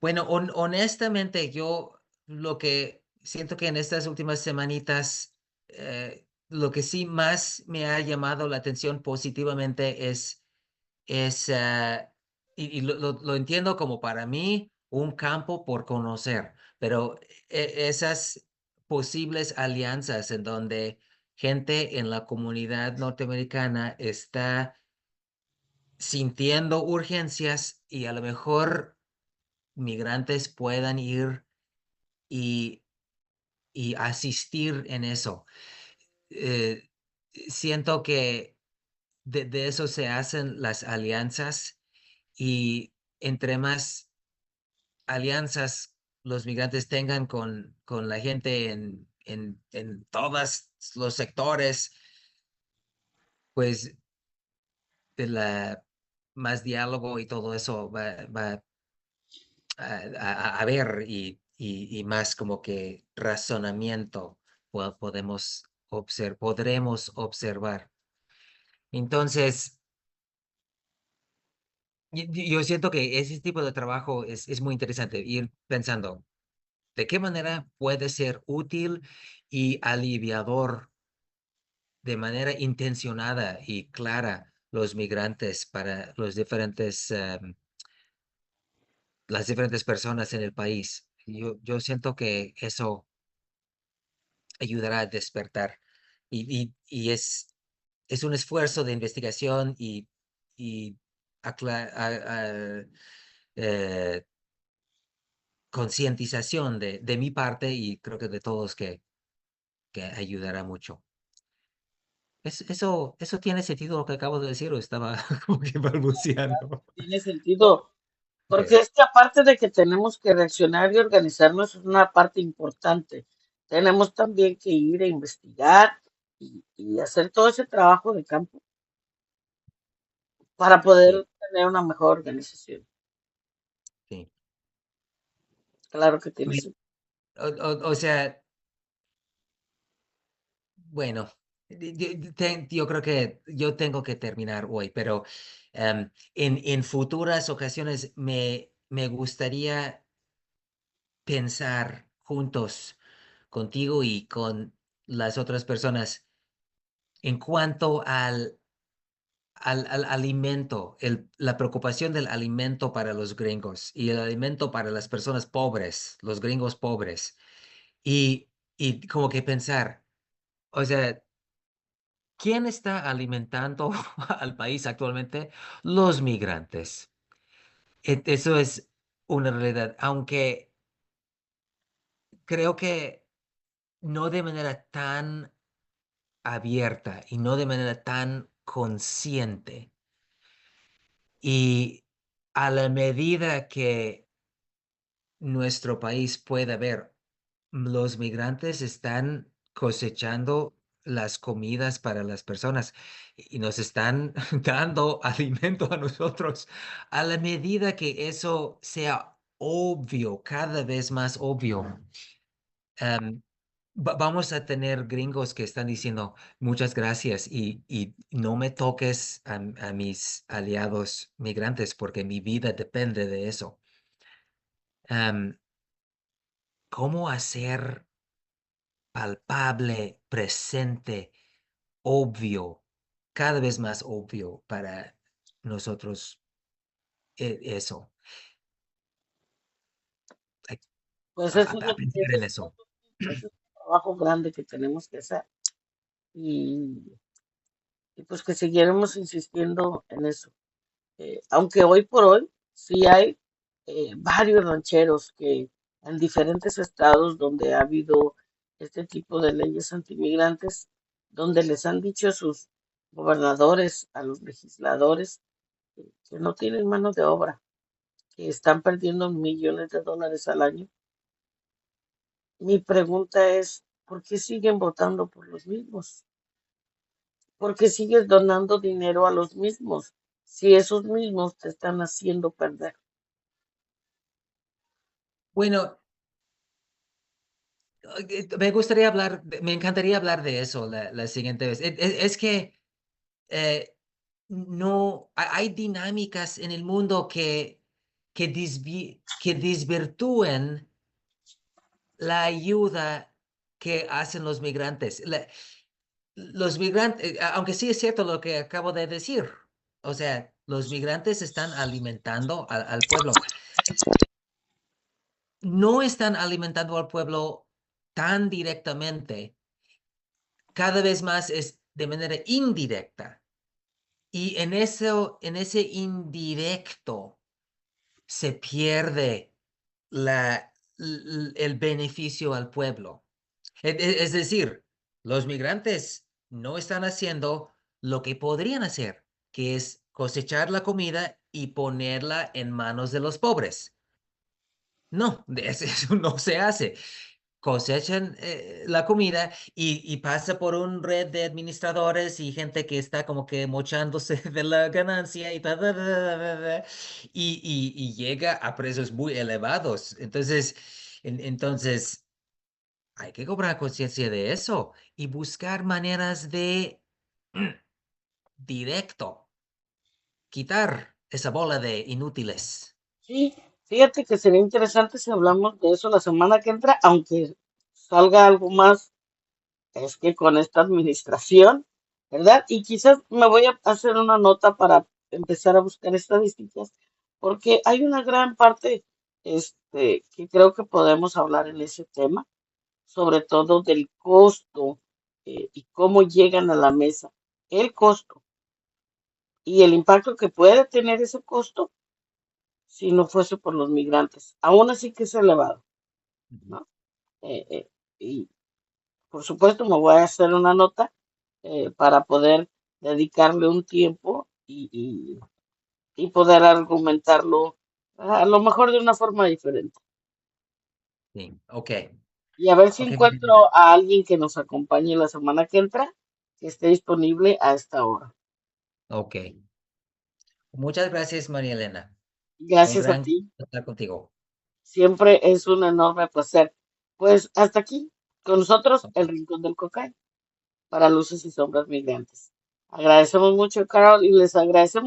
Bueno, honestamente, yo lo que siento que en estas últimas semanitas, lo que sí más me ha llamado la atención positivamente es y lo entiendo como para mí un campo por conocer, pero esas posibles alianzas en donde gente en la comunidad norteamericana está sintiendo urgencias y a lo mejor migrantes puedan ir y, y asistir en eso. Eh, Siento que de eso se hacen las alianzas y entre más alianzas los migrantes tengan con la gente en todos los sectores, pues de la más diálogo y todo eso va a ver y más como que razonamiento podremos observar. Entonces, yo siento que ese tipo de trabajo es muy interesante, ir pensando de qué manera puede ser útil y aliviador de manera intencionada y clara los migrantes para las diferentes personas en el país. Yo siento que eso ayudará a despertar y es un esfuerzo de investigación y eh, concientización de mi parte y creo que de todos que ayudará mucho. ¿Eso tiene sentido lo que acabo de decir o estaba como que balbuceando? Tiene sentido. Porque Ok, es que aparte de que tenemos que reaccionar y organizarnos, es una parte importante. Tenemos también que ir a investigar y hacer todo ese trabajo de campo para sí, poder tener una mejor organización. sí. Claro que tiene Bueno, sentido. o sea, bueno. Yo creo que yo tengo que terminar hoy, pero en futuras ocasiones me gustaría pensar juntos contigo y con las otras personas en cuanto al alimento, la preocupación del alimento para los gringos y el alimento para las personas pobres, los gringos pobres. Y, y como que pensar, o sea, ¿quién está alimentando al país actualmente? Los migrantes. Eso es una realidad, aunque creo que no de manera tan abierta y no de manera tan consciente. Y a la medida que nuestro país pueda ver, los migrantes están cosechando las comidas para las personas y nos están dando alimento a nosotros. A la medida que eso sea obvio, cada vez más obvio, em, vamos a tener gringos que están diciendo muchas gracias y no me toques a mis aliados migrantes porque mi vida depende de eso. Em, ¿Cómo hacer palpable, presente, obvio, cada vez más obvio para nosotros eso? Hay- Pues eso es A lo que pensar en eso. ese es un trabajo grande que tenemos que hacer y, y pues que seguiremos insistiendo en eso. Aunque hoy por hoy sí hay varios rancheros que en diferentes estados donde ha habido este tipo de leyes antimigrantes, donde les han dicho a sus gobernadores, a los legisladores, que no tienen mano de obra, que están perdiendo millones de dólares al año. Mi pregunta es, ¿por qué siguen votando por los mismos? ¿Por qué sigues donando dinero a los mismos si esos mismos te están haciendo perder? Bueno, me gustaría hablar, me encantaría hablar de eso la siguiente vez. Es que no, hay dinámicas en el mundo que desvirtúen la ayuda que hacen los migrantes. Los migrantes, aunque sí es cierto lo que acabo de decir, o sea, los migrantes están alimentando al pueblo. No están alimentando al pueblo tan directamente, cada vez más es de manera indirecta. Y en ese indirecto se pierde el beneficio al pueblo. Es decir, los migrantes no están haciendo lo que podrían hacer, que es cosechar la comida y ponerla en manos de los pobres. No, eso no se hace. Cosechan la comida y pasa por un red de administradores y gente que está como que mochándose de la ganancia y, y llega a precios muy elevados. Entonces, hay que cobrar conciencia de eso y buscar maneras de directo quitar esa bola de inútiles. Sí, fíjate que sería interesante si hablamos de eso la semana que entra, aunque salga algo más, es que con esta administración, ¿verdad? Y quizás me voy a hacer una nota para empezar a buscar estadísticas, porque hay una gran parte, que creo que podemos hablar en ese tema, sobre todo del costo, y cómo llegan a la mesa, el costo y el impacto que puede tener ese costo si no fuese por los migrantes. Aún así que es elevado, Ujú. ¿no? Y por supuesto me voy a hacer una nota para poder dedicarle un tiempo y poder argumentarlo a lo mejor de una forma diferente. Sí, ok, Y a ver si ok, Marilena. encuentro a alguien que nos acompañe la semana que entra, que esté disponible a esta hora. Ok. Muchas gracias, María Elena. Fue un Gracias a gran gusto ti. estar contigo. Siempre es un enorme placer. Pues hasta aquí, con nosotros, el Rincón del Cocay. para luces y sombras migrantes. Agradecemos mucho, Carol, y les agradecemos